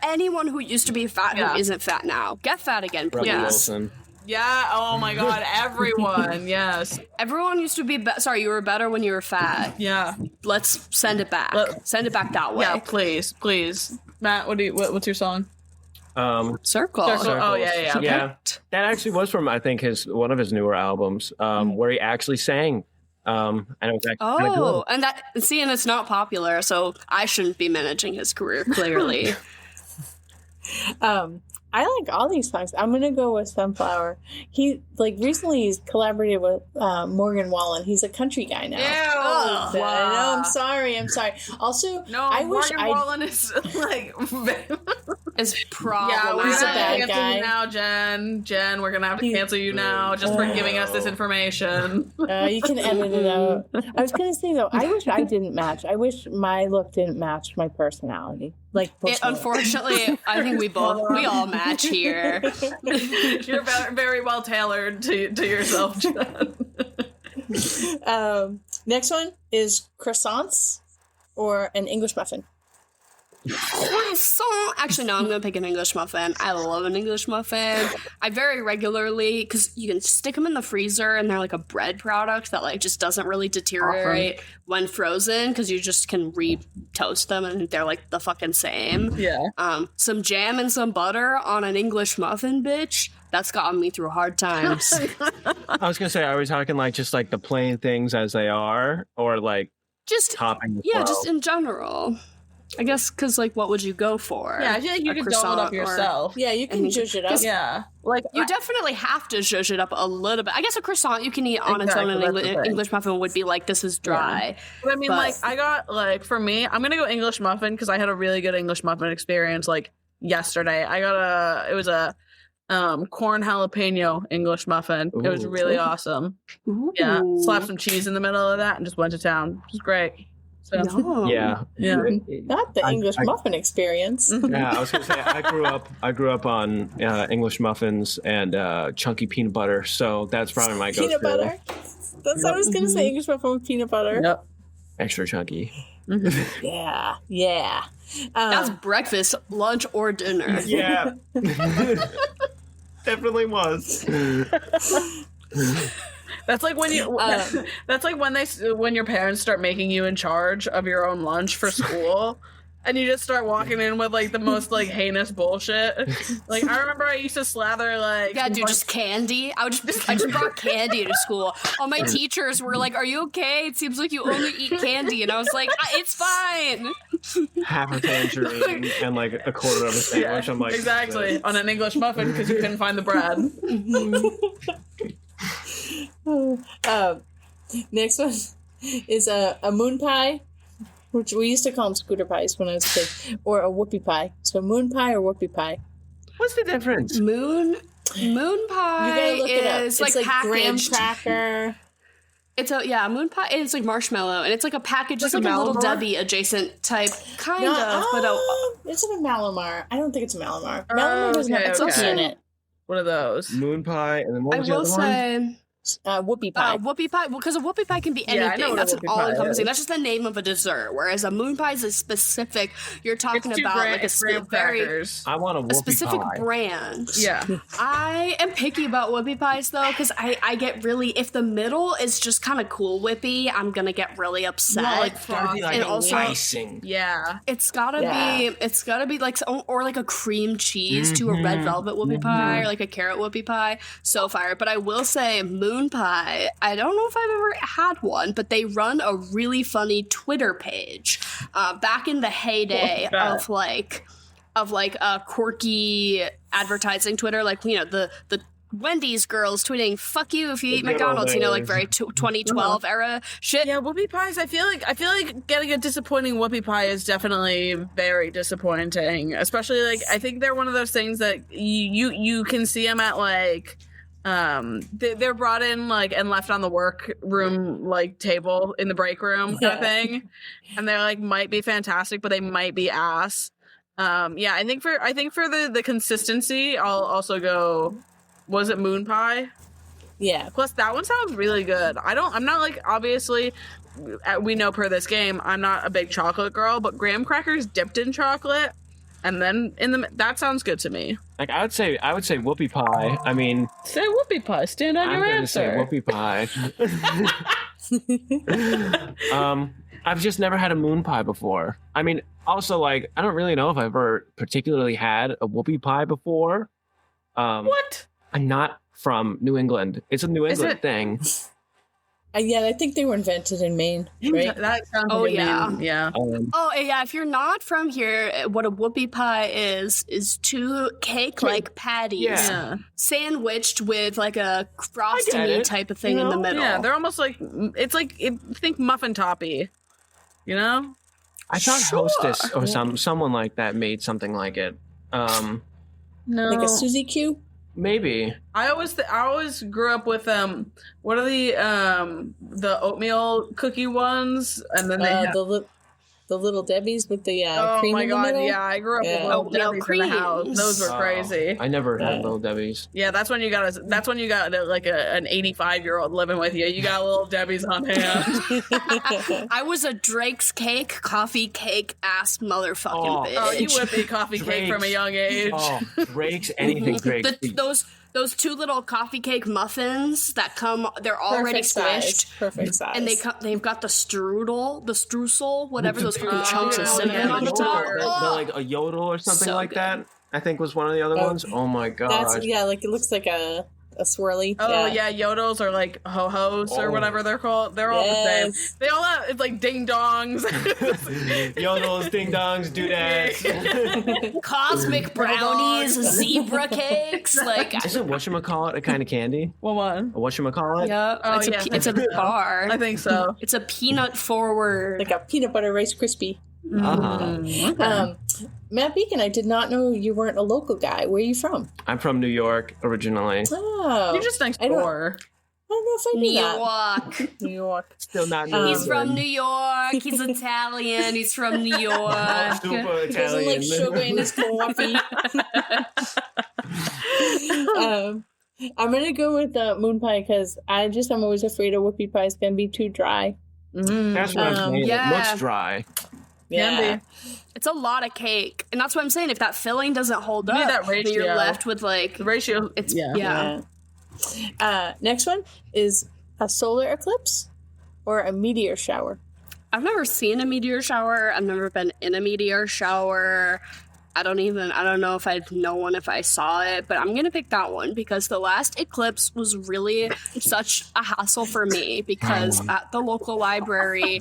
anyone who used to be fat who isn't fat now. Get fat again, please. Rebel Wilson. Yeah. Oh my God. Everyone. Yes. Everyone used to be. Sorry, you were better when you were fat. Yeah. Let's send it back. Send it back that way. Yeah. Please. Matt, what's your song? Circle. Oh yeah. Yeah. That actually was from, I think, one of his newer albums, where he actually sang. And it was actually kind of cool. And it's not popular, so I shouldn't be managing his career, clearly. I like all these songs. I'm gonna go with Sunflower. He recently he's collaborated with Morgan Wallen. He's a country guy now. Ew. So, I know. I'm sorry. Also, Morgan Wallen is like is probably we're gonna bad cancel guy. you now, Jen. We're gonna have to cancel you now just for giving us this information. You can edit it out. I was gonna say though, I wish I didn't match. I wish my look didn't match my personality. Unfortunately, I think we all match here. You're very well tailored to yourself, Jen. Next one is croissants or an English muffin. Croissant. Actually, no, I'm going to pick an English muffin. I love an English muffin. I very regularly, because you can stick them in the freezer and they're like a bread product that like just doesn't really deteriorate when frozen because you just can re-toast them and they're like the fucking same. Yeah. Some jam and some butter on an English muffin, bitch. That's gotten me through hard times. I was going to say, are we talking like just like the plain things as they are or like just topping? Just in general. I guess because, like, what would you go for? Yeah, I feel like you could doll it up yourself. Yeah, you can zhuzh it up. Yeah. Like, you definitely have to zhuzh it up a little bit. I guess a croissant you can eat on its own, and English muffin would be like, this is dry. Yeah. But I mean, I got, for me, I'm going to go English muffin because I had a really good English muffin experience, yesterday. I got it was a corn jalapeno English muffin. Ooh. It was really awesome. Ooh. Yeah. Slapped some cheese in the middle of that and just went to town. It was great. So, yeah. Not the English muffin experience. Yeah, I was gonna say I grew up on English muffins and chunky peanut butter, so that's probably my go-to. Peanut butter. That's what I was gonna say. English muffin with peanut butter. Yep. Extra chunky. Yeah. That's breakfast, lunch, or dinner. Yeah. Definitely was. That's like when you. That's like when your parents start making you in charge of your own lunch for school, and you just start walking in with the most heinous bullshit. I remember I used to slather just candy. I just brought candy to school. All my teachers were like, "Are you okay? It seems like you only eat candy," and I was like, "It's fine." Half a tangerine and a quarter of a sandwich. Yeah, I'm like, exactly on an English muffin because you couldn't find the bread. Next one is a moon pie, which we used to call them scooter pies when I was a kid, or a whoopie pie. So moon pie or whoopie pie? What's the difference? Moon pie you gotta look it up. is it's like graham packaged. cracker. It's a moon pie. It's like marshmallow, and it's like a package, just Like like a a little Malamar? Debbie adjacent type, kind No, of. But is it a Malamar? I don't think it's a Malamar. Malamar doesn't okay, have okay. cookie in it. One of those. Moon pie, and then what I was the will other one? say. Whoopie pie. Whoopie pie, because a whoopie pie can be Yeah, I know anything. what a That's an whoopie pie all-encompassing. is. That's just the name of a dessert. Whereas a moon pie is a specific. You're talking It's about like a graham very crackers. I want a a whoopie specific pie. brand. Yeah. I am picky about whoopie pies though, because I get really, if the middle is just kind of cool whippy, I'm gonna get really upset. It's gotta be like And a also- icing. Yeah. It's gotta Yeah. be like or like a cream cheese to a red velvet whoopie pie or like a carrot whoopie pie. So fire. But I will say moon pie. I don't know if I've ever had one, but they run a really funny Twitter page back in the heyday What's that? of quirky advertising Twitter, like the Wendy's girls tweeting "fuck you if you eat good old McDonald's," like days. very 2012 era shit. Yeah, whoopie pies. I feel like getting a disappointing whoopie pie is definitely very disappointing. Especially like I think they're one of those things that you can see them at like they're brought in like and left on the workroom like table in the break room kind of thing, and they're like might be fantastic, but they might be ass. Yeah, I think for the consistency, I'll also go. Was it moon pie? Yeah. Plus, that one sounds really good. I'm not like, obviously, we know per this game, I'm not a big chocolate girl, but graham crackers dipped in chocolate, and then that sounds good to me. Like I would say whoopie pie. I mean, Say whoopie pie. Stand on I'm your going to say answer. whoopie pie. I've just never had a moon pie before. I mean, also like I don't really know if I've ever particularly had a whoopie pie before. What? I'm not from New England. It's a New Is England it? thing. Yeah, I think they were invented in Maine, right? That sounds Oh, like a yeah. meme. Yeah. Oh yeah, if you're not from here, what a whoopie pie is two cake-like patties Yeah. sandwiched with like a I frosty get it. type of thing You in the know? middle. Yeah, they're almost like, it's like, think muffin toppy. You know? I thought Sure. Hostess or someone like that made something like it. No. Like a Suzy Q? Maybe. I always grew up with what are the oatmeal cookie ones, and then they have, The little Debbie's with the oh cream my in the god, middle? yeah, I grew up with Yeah. little Oatmeal Debbie's in the house. creams. Those were Oh, crazy. I never had Yeah. Little Debbie's. Yeah, that's when you got like an 85-year-old living with you. You got little Debbie's on hand. I was a Drake's cake, coffee cake ass motherfucking Oh. bitch. Oh, you would be coffee cake from a Drake's. young age. Oh, Drake's, anything Drake's. Those two little coffee cake muffins that they're already squished. Perfect size. And they've got the streusel, whatever those fucking chunks of Oh, cinnamon yeah, on the the top. yodel. Oh, Like a yodel or something So like good. that. I think was one of the other Oh. ones. Oh my god. That's, yeah, like it looks like a swirly. Oh yeah, yodels or like ho-hos or Oh. whatever they're called. They're all the same. Yes. They all have, it's like ding dongs. Yodels, ding dongs, doodads. cosmic brownies, zebra cakes, like Isn't whatchamacallit a kind of candy? Well, one. A whatchamacallit? yeah, Oh, it's yeah. it's a bar. I think so. It's a peanut forward. Like a peanut butter Rice Krispie. Uh-huh. Matt Beacon, I did not know you weren't a local guy. Where are you from? I'm from New York originally. Oh. You're just next I don't- door. I don't know if I New knew that. York. New York. Still not New He's He's from England. New York. He's Italian. He's from New York. Super He doesn't like Italian. sugar in his coffee. I'm gonna go with moon pie because I'm always afraid a whoopie pie is gonna be too dry. That's what I'm saying. yeah. It looks dry. Can It's a lot of cake, and that's what I'm saying. If that filling doesn't hold You need up, that then you're ratio. left with like The ratio. it's yeah. yeah. Next one is a solar eclipse or a meteor shower. I've never seen a meteor shower. I've never been in a meteor shower. I don't know if I'd know one if I saw it, but I'm gonna pick that one because the last eclipse was really such a hassle for me because at the local library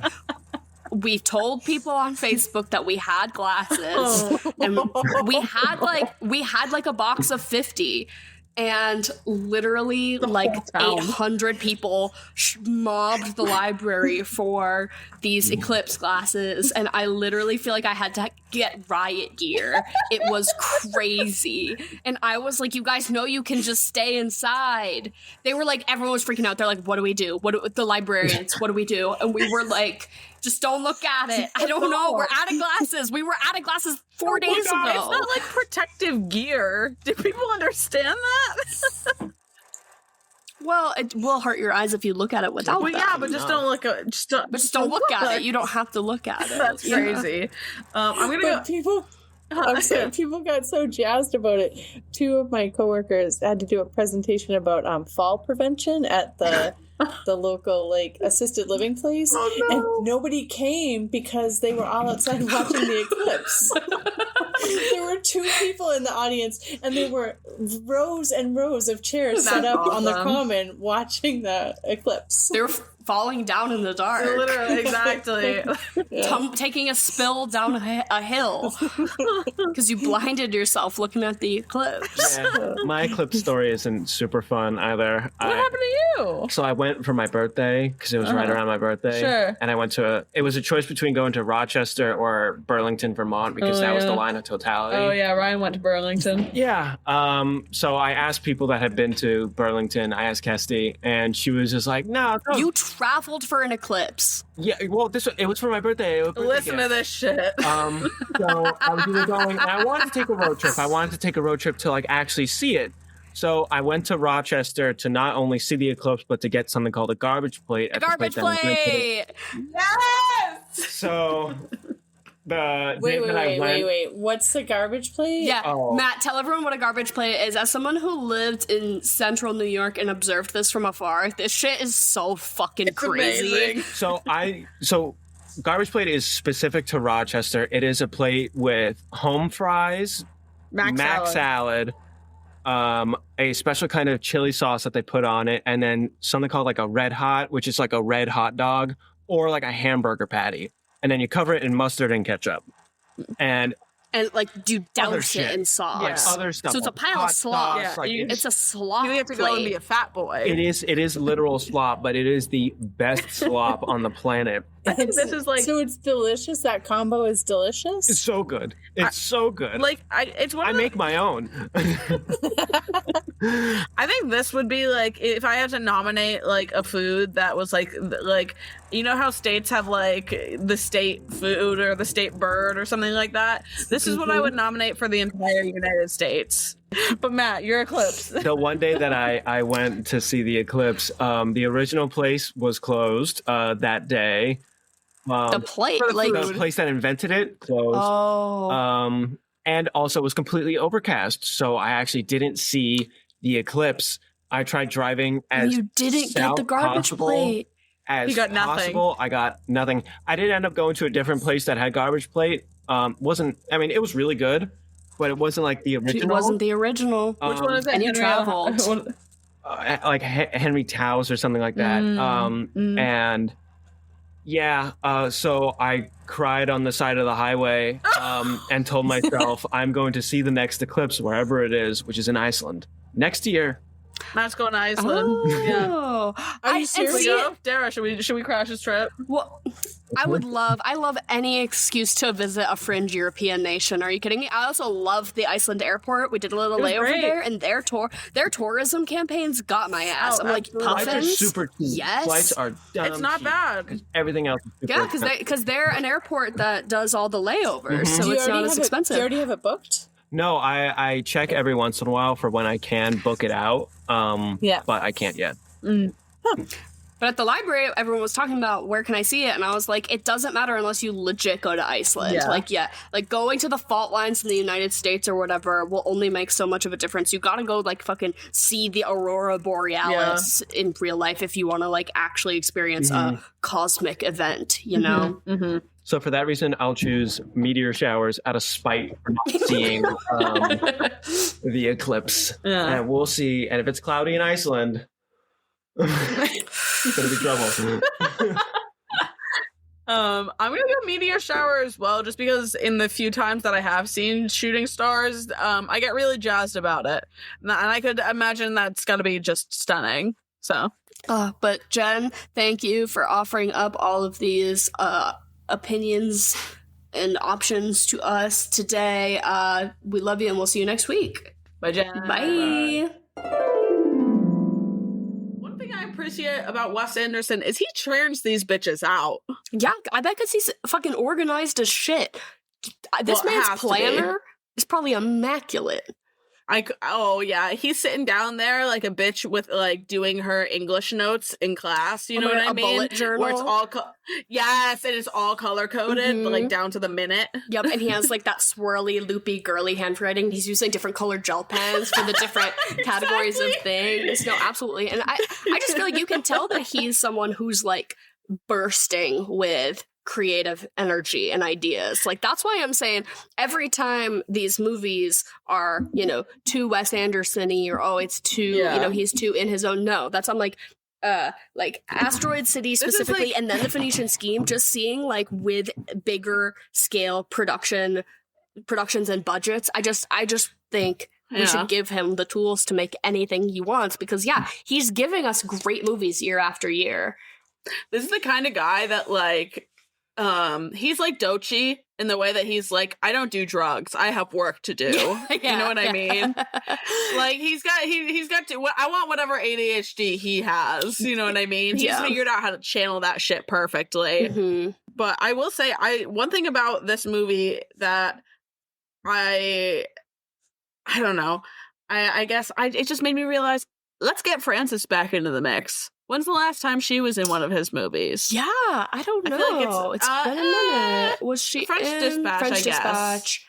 we told people on Facebook that we had glasses and we had like a box of 50. and literally like town. 800 people mobbed the library for these eclipse glasses, and I literally feel like I had to get riot gear. It was crazy. And I was like, you guys know you can just stay inside. They were like, everyone was freaking out. They're like, what do we do? The librarians, what do we do? And we were like, just don't look at it. I don't know. We're out of glasses. We were out of glasses 4 days ago. It's not like protective gear. Do people understand that? Well, it will hurt your eyes if you look at it without them. Yeah, but just don't look at it. Just don't look at it. You don't have to look at it. That's crazy. I'm gonna But people, I'm sorry, people got so jazzed about it. 2 of my coworkers had to do a presentation about fall prevention at the local like assisted living place, and nobody came because they were all outside watching the eclipse. There were 2 people in the audience, and there were rows and rows of chairs set up on the common watching the eclipse. They're falling down in the dark. Literally, exactly. Taking a spill down a hill because you blinded yourself looking at the eclipse. Yeah, my eclipse story isn't super fun either. What happened to you? So I went for my birthday because it was right around my birthday. Sure. And I went to it was a choice between going to Rochester or Burlington, Vermont, because that was the line of totality. Oh yeah, Ryan went to Burlington. Yeah. So I asked people that had been to Burlington. I asked Kesty, and she was just like, "No, You traveled for an eclipse. yeah. Well, it was for my birthday. Listen to this shit. So I was either going, and I wanted to take a road trip. I wanted to take a road trip to like actually see it. So I went to Rochester to not only see the eclipse, but to get something called a garbage plate. A garbage plate! Yes. So the Wait. What's the garbage plate? Yeah, Oh. Matt, tell everyone what a garbage plate is. As someone who lived in central New York and observed this from afar, this shit is so fucking crazy. Amazing. So garbage plate is specific to Rochester. It is a plate with home fries, mac salad, a special kind of chili sauce that they put on it, and then something called like a red hot, which is like a red hot dog, or like a hamburger patty. And then you cover it in mustard and ketchup. And like, do other douse shit. it in sauce. Yeah, other stuff. So it's a like pile of hot slop. sauce, Yeah, like, It's a slop You have to plate. go and be a fat boy. it is literal slop, but it is the best slop on the planet. I think this is like So it's delicious. That combo is delicious. It's so good. It's so good. it's one. I make my own. I think this would be like if I had to nominate like a food that was like you know how states have like the state food or the state bird or something like that. This is what I would nominate for the entire United States. But Matt, your eclipse. The one day that I went to see the eclipse, the original place was closed that day. The plate, For the like, The place that invented it closed. oh, And also it was completely overcast, so I actually didn't see the eclipse. I tried driving as you didn't get the south garbage possible plate. as You got nothing. possible. I got nothing. I did end up going to a different place that had garbage plate. It was really good, but it wasn't like the original. It wasn't the original. Which one is it? and you traveled. Like Henry Tow's or something like that. And yeah, so I cried on the side of the highway and told myself I'm going to see the next eclipse wherever it is, which is in Iceland next year. Matt's going to Iceland. Yeah. Oh, Are you and Should we see, go? Dara, should we crash this trip? well, I love any excuse to visit a fringe European nation. Are you kidding me? I also love the Iceland airport. We did a little It was layover great. there, and their tourism campaigns got my ass. Oh, I'm like, absolutely. Flights are puffins? super cheap. Yes. Flights are dumb It's not cheap. bad. Everything else is super Yeah, expensive. because they're an airport that does all the layovers, so Do you it's not already as have expensive. Do you already have it booked? No, I check every once in a while for when I can book it out. Yeah. But I can't yet. But at the library, everyone was talking about where can I see it, and I was like, it doesn't matter unless you legit go to Iceland. Yeah. Like going to the fault lines in the United States or whatever will only make so much of a difference. You gotta go like fucking see the aurora borealis in real life if you want to like actually experience a cosmic event. You know. Mm-hmm. So for that reason, I'll choose meteor showers out of spite for not seeing the eclipse. Yeah. And we'll see. And if it's cloudy in Iceland, it's gonna be trouble. I'm gonna go meteor shower as well, just because in the few times that I have seen shooting stars, I get really jazzed about it, and I could imagine that's gotta be just stunning. So, but Jen, thank you for offering up all of these opinions and options to us today. We love you, and we'll see you next week. Bye, Jen. Bye. One thing I appreciate about Wes Anderson is he churns these bitches out. Yeah, I bet because he's fucking organized as shit. This Well, it man's has to be. planner is probably immaculate. Oh yeah, he's sitting down there like a bitch with like doing her English notes in class. You know what I mean? Bullet journal. Where it's all yes, and it's all color coded, like down to the minute. Yep, and he has like that swirly, loopy, girly handwriting. He's using different colored gel pens for the different categories of things. No, absolutely, and I just feel like you can tell that he's someone who's like bursting with creative energy and ideas. Like, that's why I'm saying every time these movies are, too Wes Anderson-y or, it's too, he's too in his own. No, that's, I'm like Asteroid City specifically, and then the Phoenician Scheme, just seeing like with bigger scale productions and budgets. I just think we should give him the tools to make anything he wants, because he's giving us great movies year after year. This is the kind of guy that like, he's like Doechii in the way that he's like, I don't do drugs, I have work to do. You know what I mean? Like he's got I want whatever ADHD he has. You know what I mean? He's figured out how to channel that shit perfectly. Mm-hmm. But I will say, one thing about this movie that I don't know. I guess it just made me realize, let's get Frances back into the mix. When's the last time she was in one of his movies? Yeah, I don't know. I feel like it's been a minute. Was she French in Dispatch, French I guess. Dispatch?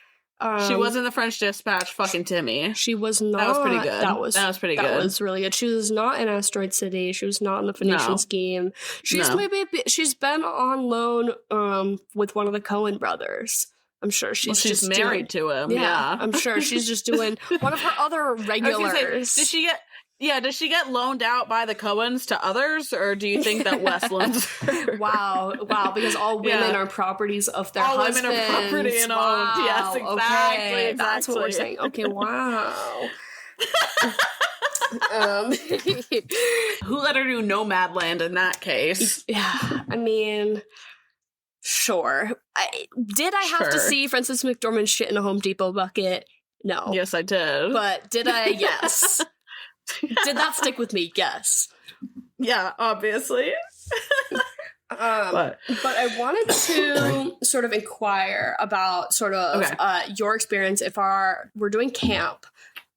She was in the French Dispatch, fucking Timmy. She was not. That was pretty good. That was pretty good. That was really good. She was not in Asteroid City. She was not in the Phoenician Scheme. She's been on loan with one of the Coen brothers. I'm sure she's just married to him. Yeah, I'm sure she's just doing one of her other regulars. Does she get loaned out by the Coens to others, or do you think that Wes loans her? Wow, because all women are properties of their husbands. All women are property and owned. Yes, exactly. Okay, that's what we're saying. Okay, wow. Who let her do Nomadland in that case? Yeah, I mean, sure. Did I have to see Frances McDormand shit in a Home Depot bucket? No. Yes, I did. But did I? Yes. Did that stick with me? Yes. Yeah, obviously. But I wanted to sort of inquire about sort of your experience if we're doing camp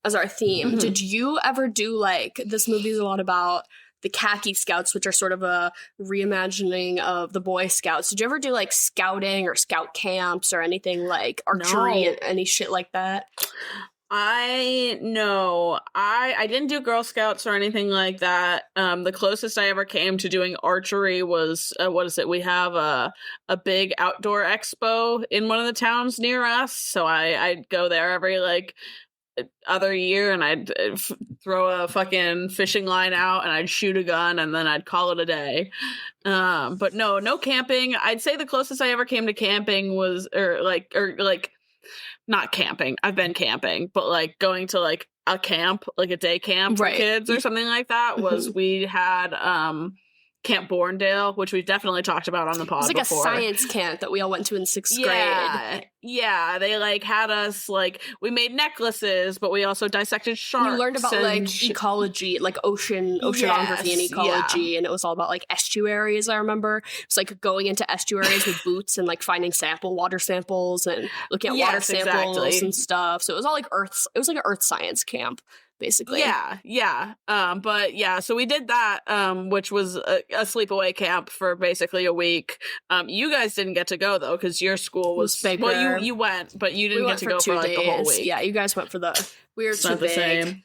as our theme. Mm-hmm. Did you ever do, like, this movie is a lot about the khaki scouts, which are sort of a reimagining of the Boy Scouts. Did you ever do like scouting or scout camps or anything like archery and any shit like that? I didn't do Girl Scouts or anything like that. The closest I ever came to doing archery was we have a big outdoor expo in one of the towns near us, so I'd go there every like other year, and I'd throw a fucking fishing line out and I'd shoot a gun and then I'd call it a day. But no camping. I'd say the closest I ever came to camping was not camping. I've been camping, but like going to like a camp, like a day camp for kids or something like that was we had Camp Borndale, which we've definitely talked about on the pod before. It was like a science camp that we all went to in 6th grade. Yeah, they like had us like, we made necklaces, but we also dissected sharks. We learned about like ecology, like oceanography and ecology, and it was all about like estuaries. I remember it was like going into estuaries with boots and like finding water samples and looking at water samples and stuff. So it was all like It was like an earth science camp, basically. So we did that, which was a sleepaway camp for basically a week. You guys didn't get to go though, because your school was bigger. Well, you went, but you didn't get to go for like the whole week. Yeah, you guys went for we were too big. Same.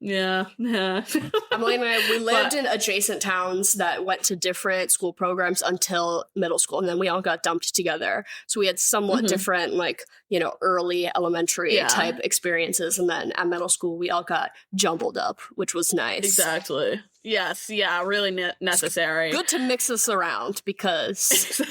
Yeah. Emily and I, we lived in adjacent towns that went to different school programs until middle school, and then we all got dumped together. So we had somewhat different, like, you know, early elementary type experiences, and then at middle school we all got jumbled up, which was nice. Exactly. Yes, yeah, really necessary. Good to mix this around because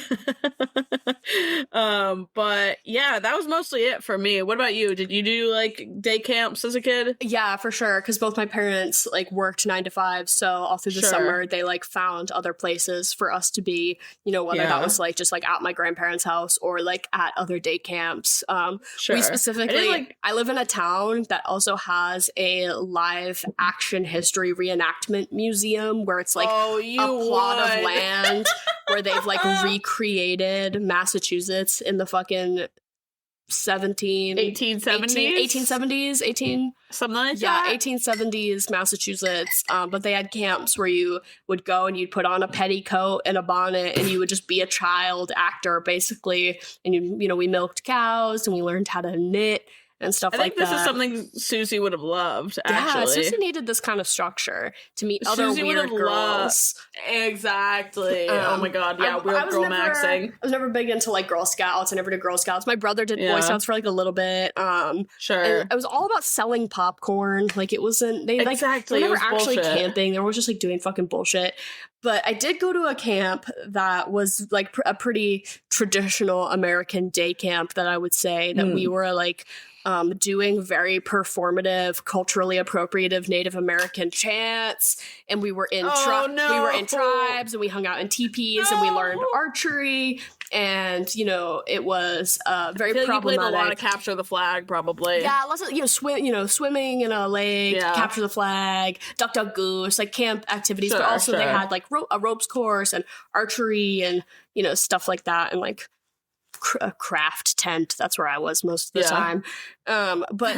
but yeah, that was mostly it for me. What about you? Did you do like day camps as a kid? Yeah, for sure, because both my parents like worked 9 to 5, so all through the summer they like found other places for us to be, you know, whether that was like just like at my grandparents' house or like at other day camps. We specifically, I live in a town that also has a live action history reenactment museum where it's like a plot of land where they've like recreated Massachusetts in the fucking 1870s something like that. 1870s Massachusetts, but they had camps where you would go and you'd put on a petticoat and a bonnet and you would just be a child actor basically, and you know, we milked cows and we learned how to knit and stuff like that. I think this is something Susie would have loved, actually. Yeah, Susie needed this kind of structure to meet other Susie weird girls. Exactly. Oh my god, yeah, weird girl maxing. I was never big into like Girl Scouts. I never did Girl Scouts. My brother did Boy Scouts for like a little bit. Sure. And it was all about selling popcorn. Like it wasn't, they like, they were never actually camping. They were just like doing fucking bullshit. But I did go to a camp that was like a pretty traditional American day camp that I would say that we were like doing very performative, culturally appropriative Native American chants, and we were in we were in tribes, and we hung out in teepees, and we learned archery, and you know it was very problematic. You played a lot of capture the flag, probably. Yeah, lots of swimming in a lake, capture the flag, duck duck goose, like camp activities, but also they had like a ropes course and archery and you know stuff like that, and like a craft tent. That's where I was most of the time. But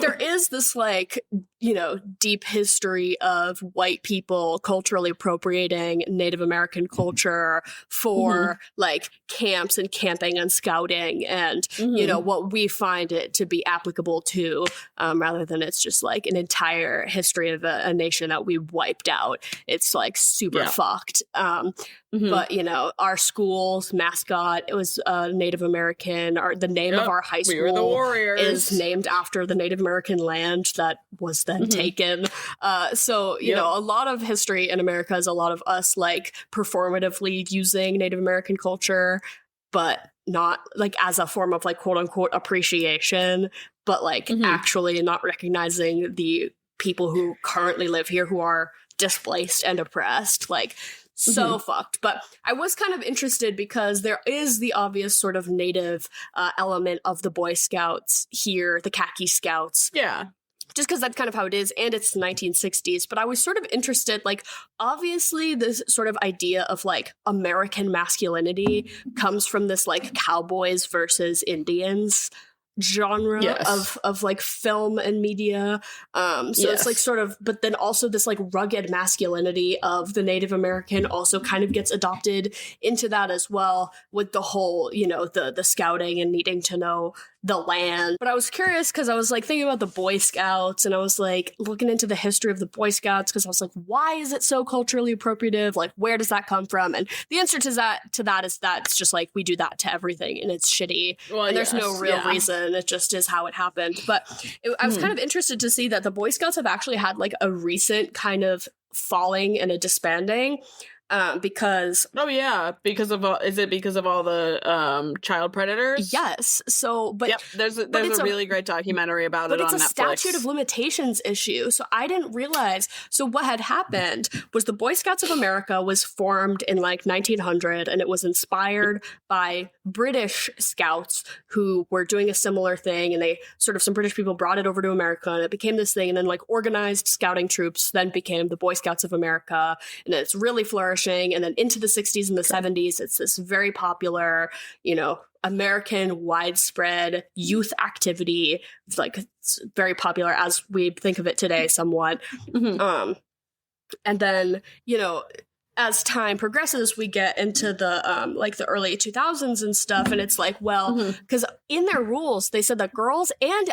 there is this like, you know, deep history of white people culturally appropriating Native American culture for like camps and camping and scouting and, you know, what we find it to be applicable to, rather than it's just like an entire history of a nation that we wiped out. It's like super fucked. But, you know, our school's mascot, it was Native American, or the name of our high school we were the Warriors. Is named after the Native American land that was then taken. So, you know, a lot of history in America is a lot of us like performatively using Native American culture, but not like as a form of like quote unquote appreciation, but like actually not recognizing the people who currently live here who are displaced and oppressed. Like, so fucked. But I was kind of interested because there is the obvious sort of native element of the Boy Scouts here, the khaki scouts. Yeah. Just because that's kind of how it is, and it's 1960s. But I was sort of interested, like, obviously this sort of idea of, like, American masculinity comes from this, like, cowboys versus Indians genre of like film and media. So it's like sort of, but then also this like rugged masculinity of the Native American also kind of gets adopted into that as well, with the whole, you know, the scouting and needing to know the land. But I was curious because I was like thinking about the Boy Scouts, and I was like looking into the history of the Boy Scouts because I was like, why is it so culturally appropriative? Like, where does that come from? And the answer to that is that it's just like we do that to everything, and it's shitty. Well, and there's no real reason. It just is how it happened. But I was kind of interested to see that the Boy Scouts have actually had like a recent kind of falling and a disbanding. Because because of all the child predators? Yes. So, but there's a really great documentary about it on Netflix. But it's a statute of limitations issue. So I didn't realize. So what had happened was the Boy Scouts of America was formed in like 1900, and it was inspired by British Scouts who were doing a similar thing, and they sort of some British people brought it over to America, and it became this thing, and then like organized scouting troops then became the Boy Scouts of America, and it's really flourishing. And then into the 60s and the 70s, it's this very popular, you know, American widespread youth activity. It's like it's very popular as we think of it today, somewhat. And then, you know, as time progresses, we get into the like the early 2000s and stuff, and it's like, well, because in their rules, they said that girls and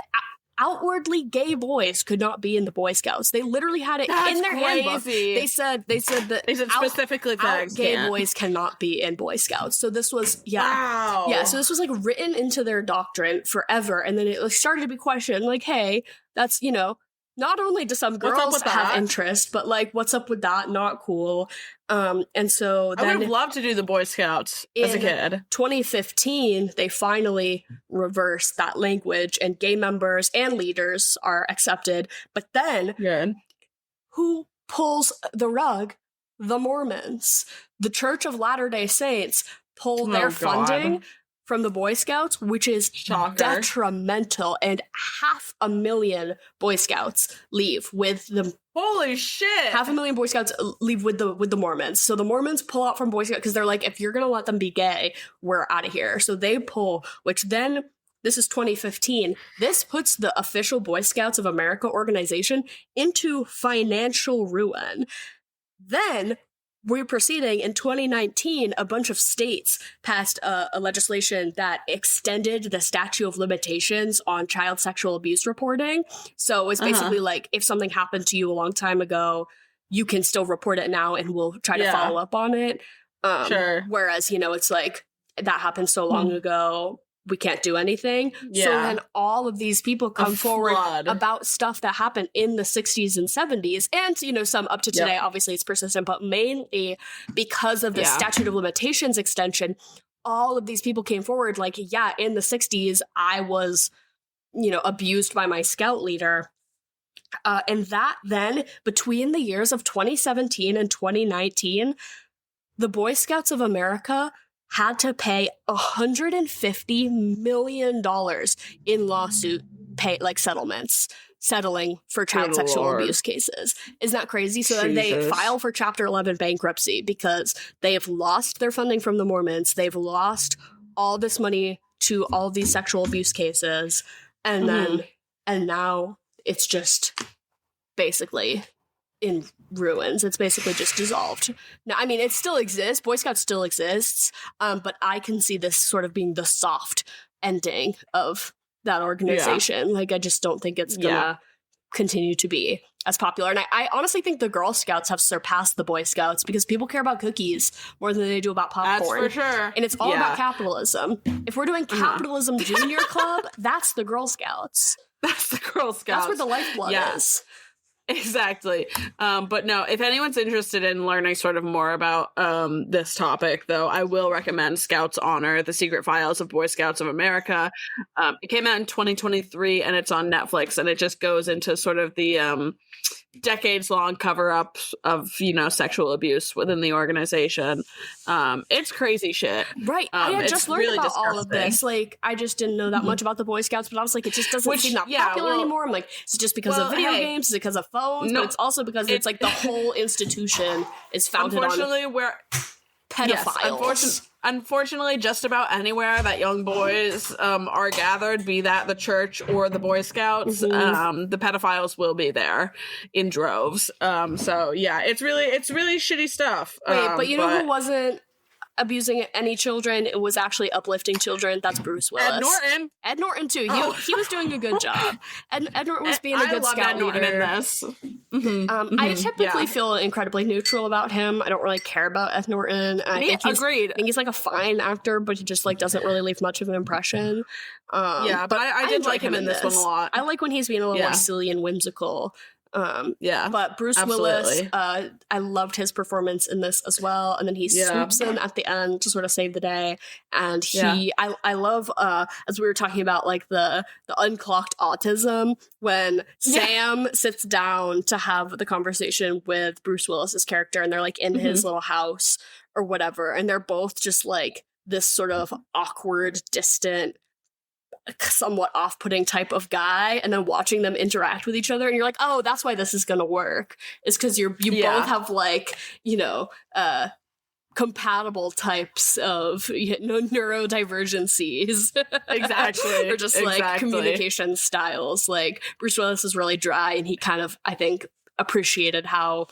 outwardly gay boys could not be in the Boy Scouts. They literally had it in their handbook. They said that specifically that gay boys cannot be in Boy Scouts. So this was Wow. Yeah, so this was like written into their doctrine forever, and then it like, started to be questioned, like, hey, that's, you know, not only do some girls have interest, but like, what's up with that? Not cool. And so then I would have loved to do the Boy Scouts as a kid. 2015, they finally reversed that language, and gay members and leaders are accepted. But then, who pulls the rug? The Mormons. The Church of Latter-day Saints pull their funding from the Boy Scouts, which is detrimental, and 500,000 Boy Scouts leave with the holy shit. 500,000 Boy Scouts leave with the Mormons. So the Mormons pull out from Boy Scouts because they're like, if you're gonna let them be gay, we're out of here. So they pull, which then this is 2015. This puts the official Boy Scouts of America organization into financial ruin. Then we're proceeding in 2019, a bunch of states passed a legislation that extended the statute of limitations on child sexual abuse reporting. So it was basically like, if something happened to you a long time ago, you can still report it now and we'll try to follow up on it. Whereas, you know, it's like, that happened so long ago, we can't do anything. So then all of these people come forward about stuff that happened in the 60s and 70s. And, you know, some up to today, obviously it's persistent, but mainly because of the statute of limitations extension, all of these people came forward like, yeah, in the 60s, I was, you know, abused by my scout leader. And that then, between the years of 2017 and 2019, the Boy Scouts of America had to pay $150 million in lawsuit settling for child sexual abuse cases. Isn't that crazy? So then they file for Chapter 11 bankruptcy because they have lost their funding from the Mormons. They've lost all this money to all these sexual abuse cases. And now it's just basically in ruins. It's basically just dissolved. Now, I mean, it still exists. Boy Scouts still exists, but I can see this sort of being the soft ending of that organization. Like, I just don't think it's gonna continue to be as popular. And I honestly think the Girl Scouts have surpassed the Boy Scouts because people care about cookies more than they do about popcorn. That's for sure. And it's all about capitalism. If we're doing capitalism junior club, that's the Girl Scouts. That's the Girl Scouts. That's where the lifeblood is. Exactly. But no, if anyone's interested in learning sort of more about this topic, though, I will recommend Scouts Honor, The Secret Files of Boy Scouts of America. It came out in 2023 and it's on Netflix, and it just goes into sort of the decades-long cover-up of, you know, sexual abuse within the organization. It's crazy shit. Right. I had just learned really about all of this. Like, I just didn't know that much about the Boy Scouts, but I was like, it just doesn't seem that popular anymore. I'm like, is it just because of video games? Is it because of phones? No, but it's also because it's like the whole institution is founded on pedophiles. Yes, unfortunately, just about anywhere that young boys are gathered, be that the church or the Boy Scouts, the pedophiles will be there in droves. So yeah, it's really shitty stuff. Wait, but you know who wasn't abusing any children? It was actually uplifting children. That's Bruce Willis. Ed Norton too. He was doing a good job. Ed Norton was being a good scout leader in this. I typically feel incredibly neutral about him. I don't really care about Ed Norton. I think he's like a fine actor, but he just like doesn't really leave much of an impression. But I did like him in this one a lot. I like when he's being a little more silly and whimsical. But Bruce Willis, I loved his performance in this as well, and then he swoops in at the end to sort of save the day. And I love as we were talking about like the unclocked autism, when Sam sits down to have the conversation with Bruce Willis's character, and they're like in his little house or whatever, and they're both just like this sort of awkward, distant, somewhat off-putting type of guy, and then watching them interact with each other, and you're like, oh, that's why this is gonna work. It's because you both have like, you know, compatible types of neurodivergencies. Exactly. Or just like communication styles. Like Bruce Willis is really dry, and he kind of, I think, appreciated how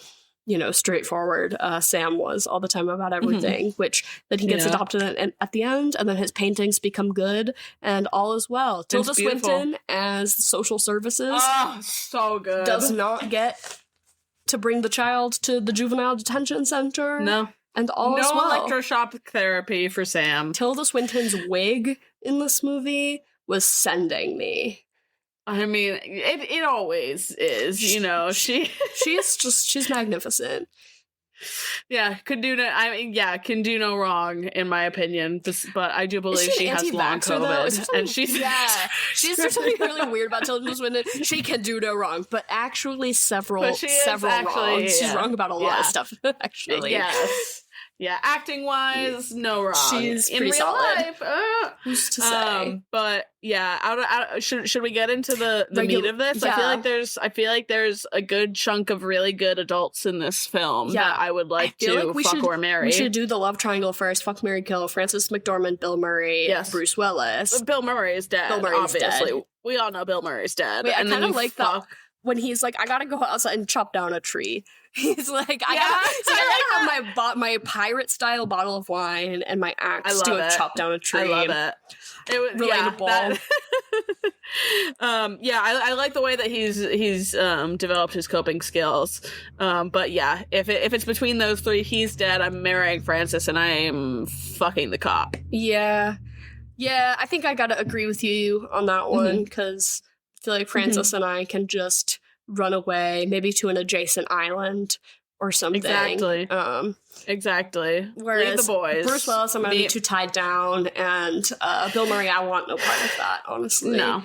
straightforward Sam was all the time about everything, which then he gets adopted at the end, and then his paintings become good, and all is well. Tilda Swinton as social services. Oh, so good. Does not get to bring the child to the juvenile detention center. No. And all is well. No electroshock therapy for Sam. Tilda Swinton's wig in this movie was sending me. I mean, it always is, she's magnificent. Yeah, can do no wrong in my opinion. But I do believe she has long COVID, and she's there's something really weird about Tilda Swinton. She can do no wrong, but actually several wrongs. She's wrong about a lot of stuff. Actually, yes. Yeah, acting wise, no wrong. She's in pretty real solid. life. Who's to say? But yeah, should we get into the meat of this? Yeah. I feel like there's a good chunk of really good adults in this film that I would like to fuck or marry. We should do the love triangle first. Fuck, marry, kill. Frances McDormand, Bill Murray, Bruce Willis. Bill Murray is dead. Obviously. Dead. We all know Bill Murray's dead. Wait, and I kind of like that when he's like, I gotta go outside and chop down a tree. He's like, I gotta have my pirate style bottle of wine and my axe to chop down a tree. I love it. It was relatable. I like the way that he's developed his coping skills. But yeah, if it's between those three, he's dead. I'm marrying Francis, and I am fucking the cop. Yeah, I think I gotta agree with you on that one because I feel like Francis and I can just run away, maybe to an adjacent island or something. Exactly. Whereas leave the boys. Bruce Willis, I'm going to be too tied down, and Bill Murray, I want no part of that, honestly. No,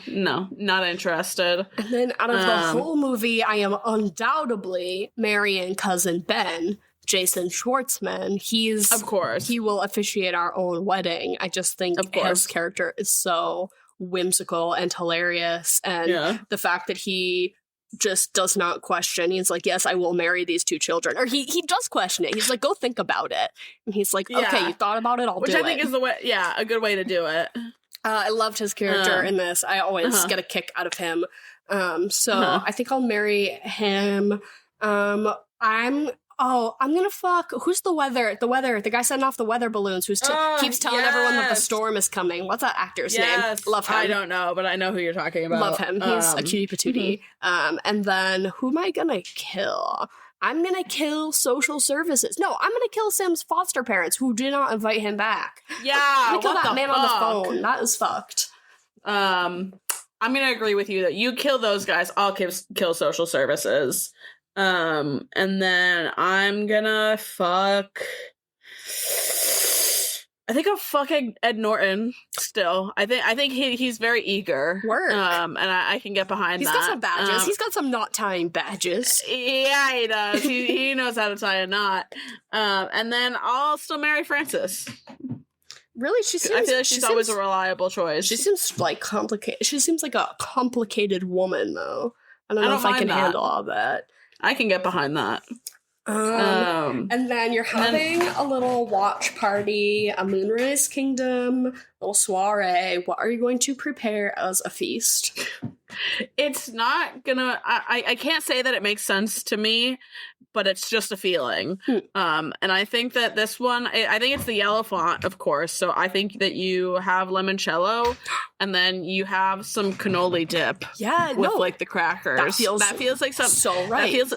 not interested. And then out of the whole movie, I am undoubtedly marrying cousin Ben, Jason Schwartzman. He will officiate our own wedding. I just think his character is so whimsical and hilarious, and the fact that he just does not question. He's like, yes, I will marry these two children. Or he does question it. He's like, go think about it. And he's like, okay, you thought about it, I'll do it. Which I think is the way, a good way to do it. I loved his character in this. I always get a kick out of him. I think I'll marry him. I'm gonna fuck. Who's the weather? The guy setting off the weather balloons who keeps telling everyone that the storm is coming. What's that actor's name? Love him. I don't know, but I know who you're talking about. Love him. He's a cutie patootie. And then who am I gonna kill? I'm gonna kill social services. No, I'm gonna kill Sam's foster parents who did not invite him back. Yeah, I'm gonna kill that man on the phone. That is fucked. I'm gonna agree with you that you kill those guys. I'll kill social services. And then I'm gonna fuck. I think I'm fucking Ed Norton still. I think he's very eager. Work. And I can get behind that. He's got some badges. He's got some knot tying badges. Yeah, he does. he knows how to tie a knot. And then I'll still marry Frances. Really? I feel like she's always a reliable choice. She seems like complicated. She seems like a complicated woman, though. I don't know if I can handle all that. I can get behind that. And then you're having a little watch party, a Moonrise Kingdom, little soiree. What are you going to prepare as a feast? It's not gonna... I can't say that it makes sense to me, but it's just a feeling. And I think that this one... I think it's the yellow font, of course. So I think that you have limoncello, and then you have some cannoli dip. Yeah, with like the crackers. That feels like something... So right. That feels...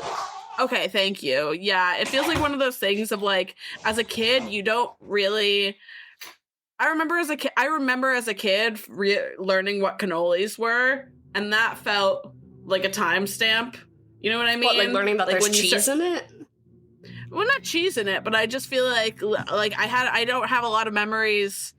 Okay, thank you. Yeah, it feels like one of those things of like, as a kid, you don't really... I remember as a kid learning what cannolis were, and that felt like a timestamp. You know what I mean? What, like learning that there's cheese in it? Well, not cheese in it, but I just feel like I don't have a lot of memories.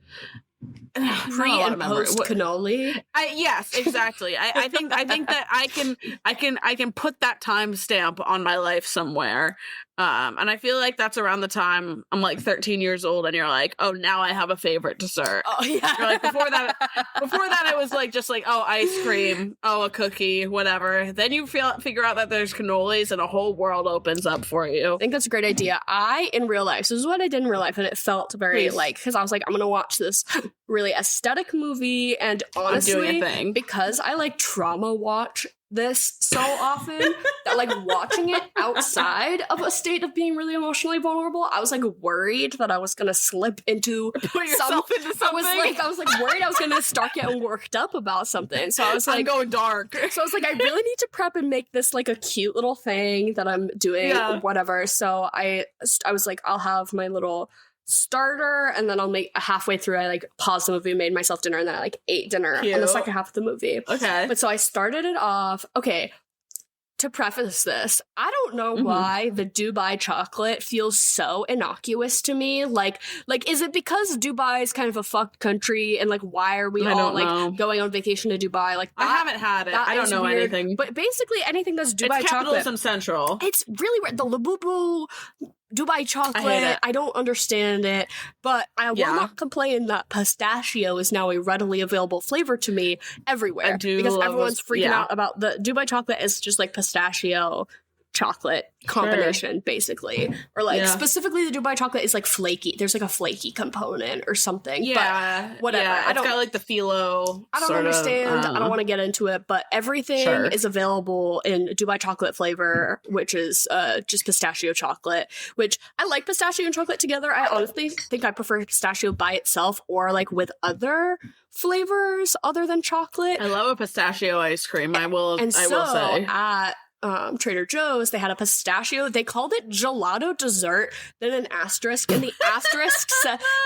Pre and post cannoli. Yes, exactly. I think that I can put that timestamp on my life somewhere. And I feel like that's around the time I'm like 13 years old, and you're like, oh, now I have a favorite dessert. Oh yeah. You're like before that it was like just like, oh, ice cream, oh, a cookie, whatever. Then you figure out that there's cannolis, and a whole world opens up for you. I think that's a great idea. In real life, this is what I did in real life, and it felt very like, because I was like, I'm gonna watch this really aesthetic movie. And honestly, I'm doing a thing. because I like trauma watch this so often that like watching it outside of a state of being really emotionally vulnerable, I was like worried that I was gonna slip into Put yourself into something. I was like worried I was gonna start getting worked up about something. So I was like, I'm going dark. So I was like, I really need to prep and make this like a cute little thing that I'm doing, whatever. So I was like, I'll have my little starter, and then I'll make halfway through. I like paused the movie, made myself dinner, and then I like ate dinner on the second half of the movie. Okay, but so I started it off. Okay, to preface this, I don't know why the Dubai chocolate feels so innocuous to me. Like, is it because Dubai is kind of a fucked country, and like, why are we all like going on vacation to Dubai? Like, I haven't had it. I don't know weird. anything. But basically, anything that's Dubai it's capitalism chocolate, central. it's really weird. The Labubu Dubai chocolate, I don't understand it, but I will not complain that pistachio is now a readily available flavor to me everywhere. I do because everyone's freaking out about the Dubai chocolate is just like pistachio chocolate combination, basically. Or like specifically the Dubai chocolate is like flaky. There's like a flaky component or something. Yeah. But whatever. Yeah, it's got like the phyllo. I don't understand. I don't want to get into it, but everything is available in Dubai chocolate flavor, which is just pistachio chocolate, which I like pistachio and chocolate together. I honestly think I prefer pistachio by itself or like with other flavors other than chocolate. I love a pistachio ice cream. I will say. At Trader Joe's, they had a pistachio. They called it gelato dessert, then an asterisk, and the asterisk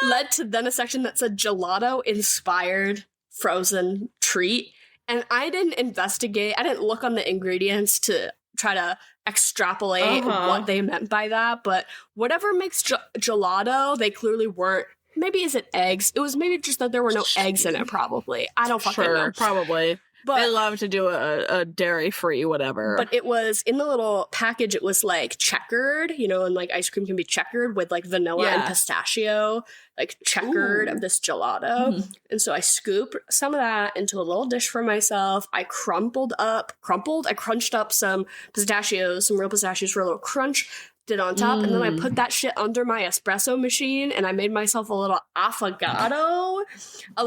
led to then a section that said gelato inspired frozen treat. And I didn't investigate. I didn't look on the ingredients to try to extrapolate what they meant by that. But whatever makes gelato, they clearly weren't. Maybe is it eggs? It was maybe just that there were no eggs in it. Probably. I don't fucking know. Probably. But they love to do a dairy-free whatever. But it was, in the little package, it was, like, checkered, you know, and, like, ice cream can be checkered with, like, vanilla and pistachio, like, checkered of this gelato. And so I scooped some of that into a little dish for myself. I crunched up some pistachios, some real pistachios for a little crunch, did on top, and then I put that shit under my espresso machine, and I made myself a little affogato, a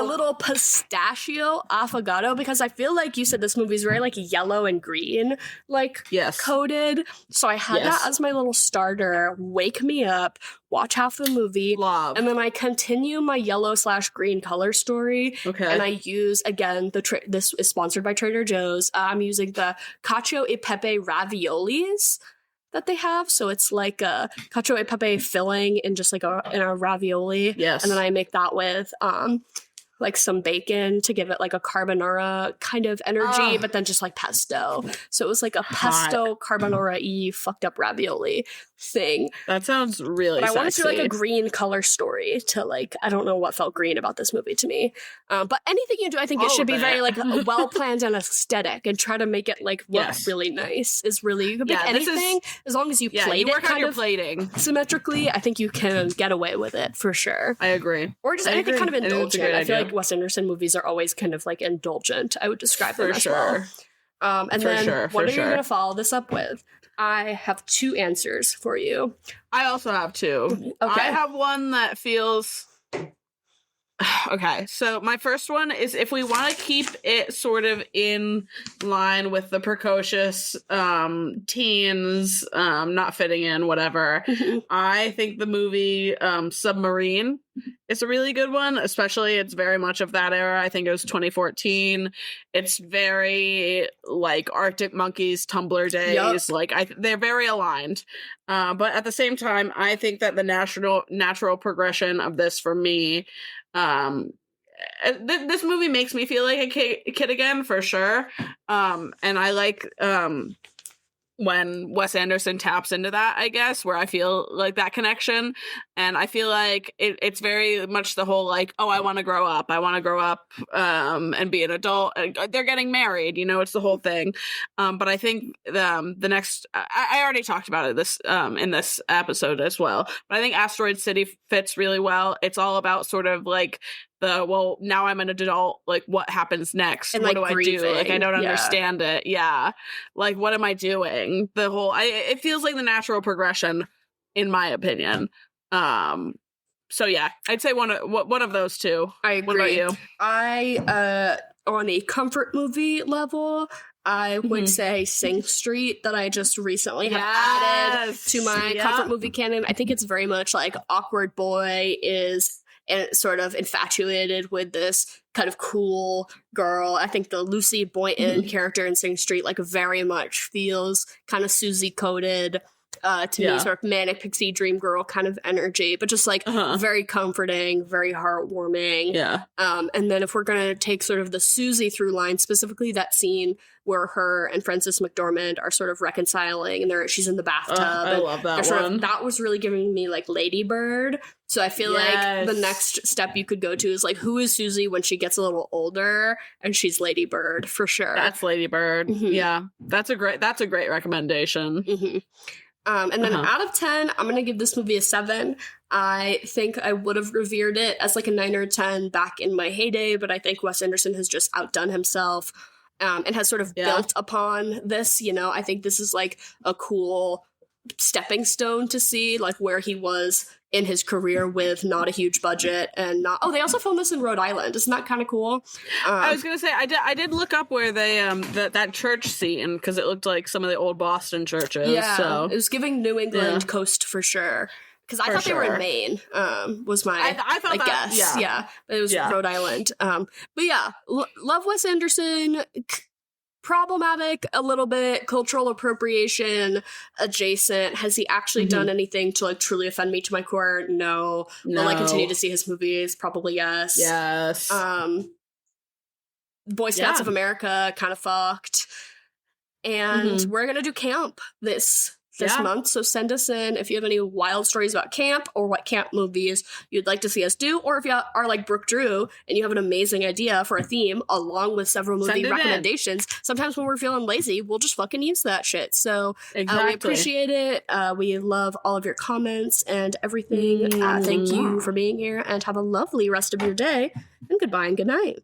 little pistachio affogato, because I feel like you said this movie's very like yellow and green, like coated. So I had that as my little starter. Wake me up, watch half the movie, and then I continue my yellow/green color story. Okay, and I use again this is sponsored by Trader Joe's. I'm using the cacio e pepe raviolis that they have. So it's like a cacio e pepe filling in just like in a ravioli. Yes, and then I make that with like some bacon to give it like a carbonara kind of energy, but then just like pesto. So it was like a pesto carbonara-y fucked up ravioli thing. That sounds really sexy. I wanted to do like a green color story to like, I don't know what felt green about this movie to me. But anything you do, I think it should be very like well planned and aesthetic, and try to make it like look really nice is really, you can make anything as long as you plate it kind of plating symmetrically. I think you can get away with it for sure. I agree. Or just anything kind of indulgent. I feel like Wes Anderson movies are always kind of like indulgent. I would describe them as well. And then what are you going to follow this up with? I have 2 answers for you. I also have 2. Okay. I have one that feels... Okay, so my first one is if we want to keep it sort of in line with the precocious teens not fitting in, whatever, I think the movie Submarine is a really good one, especially it's very much of that era. I think it was 2014. It's very like Arctic Monkeys, Tumblr days. Like they're very aligned. But at the same time, I think that the natural progression of this for me, this movie makes me feel like a kid again for sure. And I like when Wes Anderson taps into that, I guess, where I feel like that connection. And I feel like it's very much the whole like, oh, I want to grow up and be an adult. They're getting married, you know, it's the whole thing. But I think the next, I already talked about it in this episode as well, but I think Asteroid City fits really well. It's all about sort of like now I'm an adult, like what happens next? And what do grieving. I do? Like I don't understand it. Yeah. Like what am I doing? It feels like the natural progression, in my opinion. So yeah, I'd say one of those two. I agree. What about you? I on a comfort movie level, I would say Sing Street, that I just recently have added to my comfort movie canon. I think it's very much like awkward boy is sort of infatuated with this kind of cool girl. I think the Lucy Boynton character in Sing Street like very much feels kind of Susie coded to me, sort of manic pixie dream girl kind of energy, but just like very comforting, very heartwarming. Yeah. And then if we're gonna take sort of the Susie through line, specifically that scene where her and Frances McDormand are sort of reconciling, and she's in the bathtub. I love that one. That was really giving me like Lady Bird. So I feel like the next step you could go to is like, who is Susie when she gets a little older? And she's Lady Bird for sure. That's Lady Bird. Yeah, that's a great recommendation. And then out of 10, I'm going to give this movie a 7. I think I would have revered it as like a 9 or 10 back in my heyday, but I think Wes Anderson has just outdone himself and has sort of built upon this. You know, I think this is like a cool stepping stone to see like where he was in his career with not a huge budget and not. Oh, they also filmed this in Rhode Island. Isn't that kind of cool? I was gonna say I did look up where they that church scene because it looked like some of the old Boston churches. Yeah, so it was giving New England coast for sure. Because I thought they were in Maine. Was my I thought guess. Yeah, it was Rhode Island. But yeah, love Wes Anderson. Problematic a little bit, cultural appropriation adjacent. Has he actually done anything to like truly offend me to my core? No. Will I continue to see his movies? Probably yes. Yes. Boy Scouts of America kind of fucked. And we're gonna do camp this month, so send us in if you have any wild stories about camp or what camp movies you'd like to see us do, or if you are like Brooke Drew and you have an amazing idea for a theme along with several movie recommendations. Sometimes when we're feeling lazy, we'll just fucking use that shit. So we appreciate it. We love all of your comments and everything. Thank you for being here, and have a lovely rest of your day, and goodbye and good night.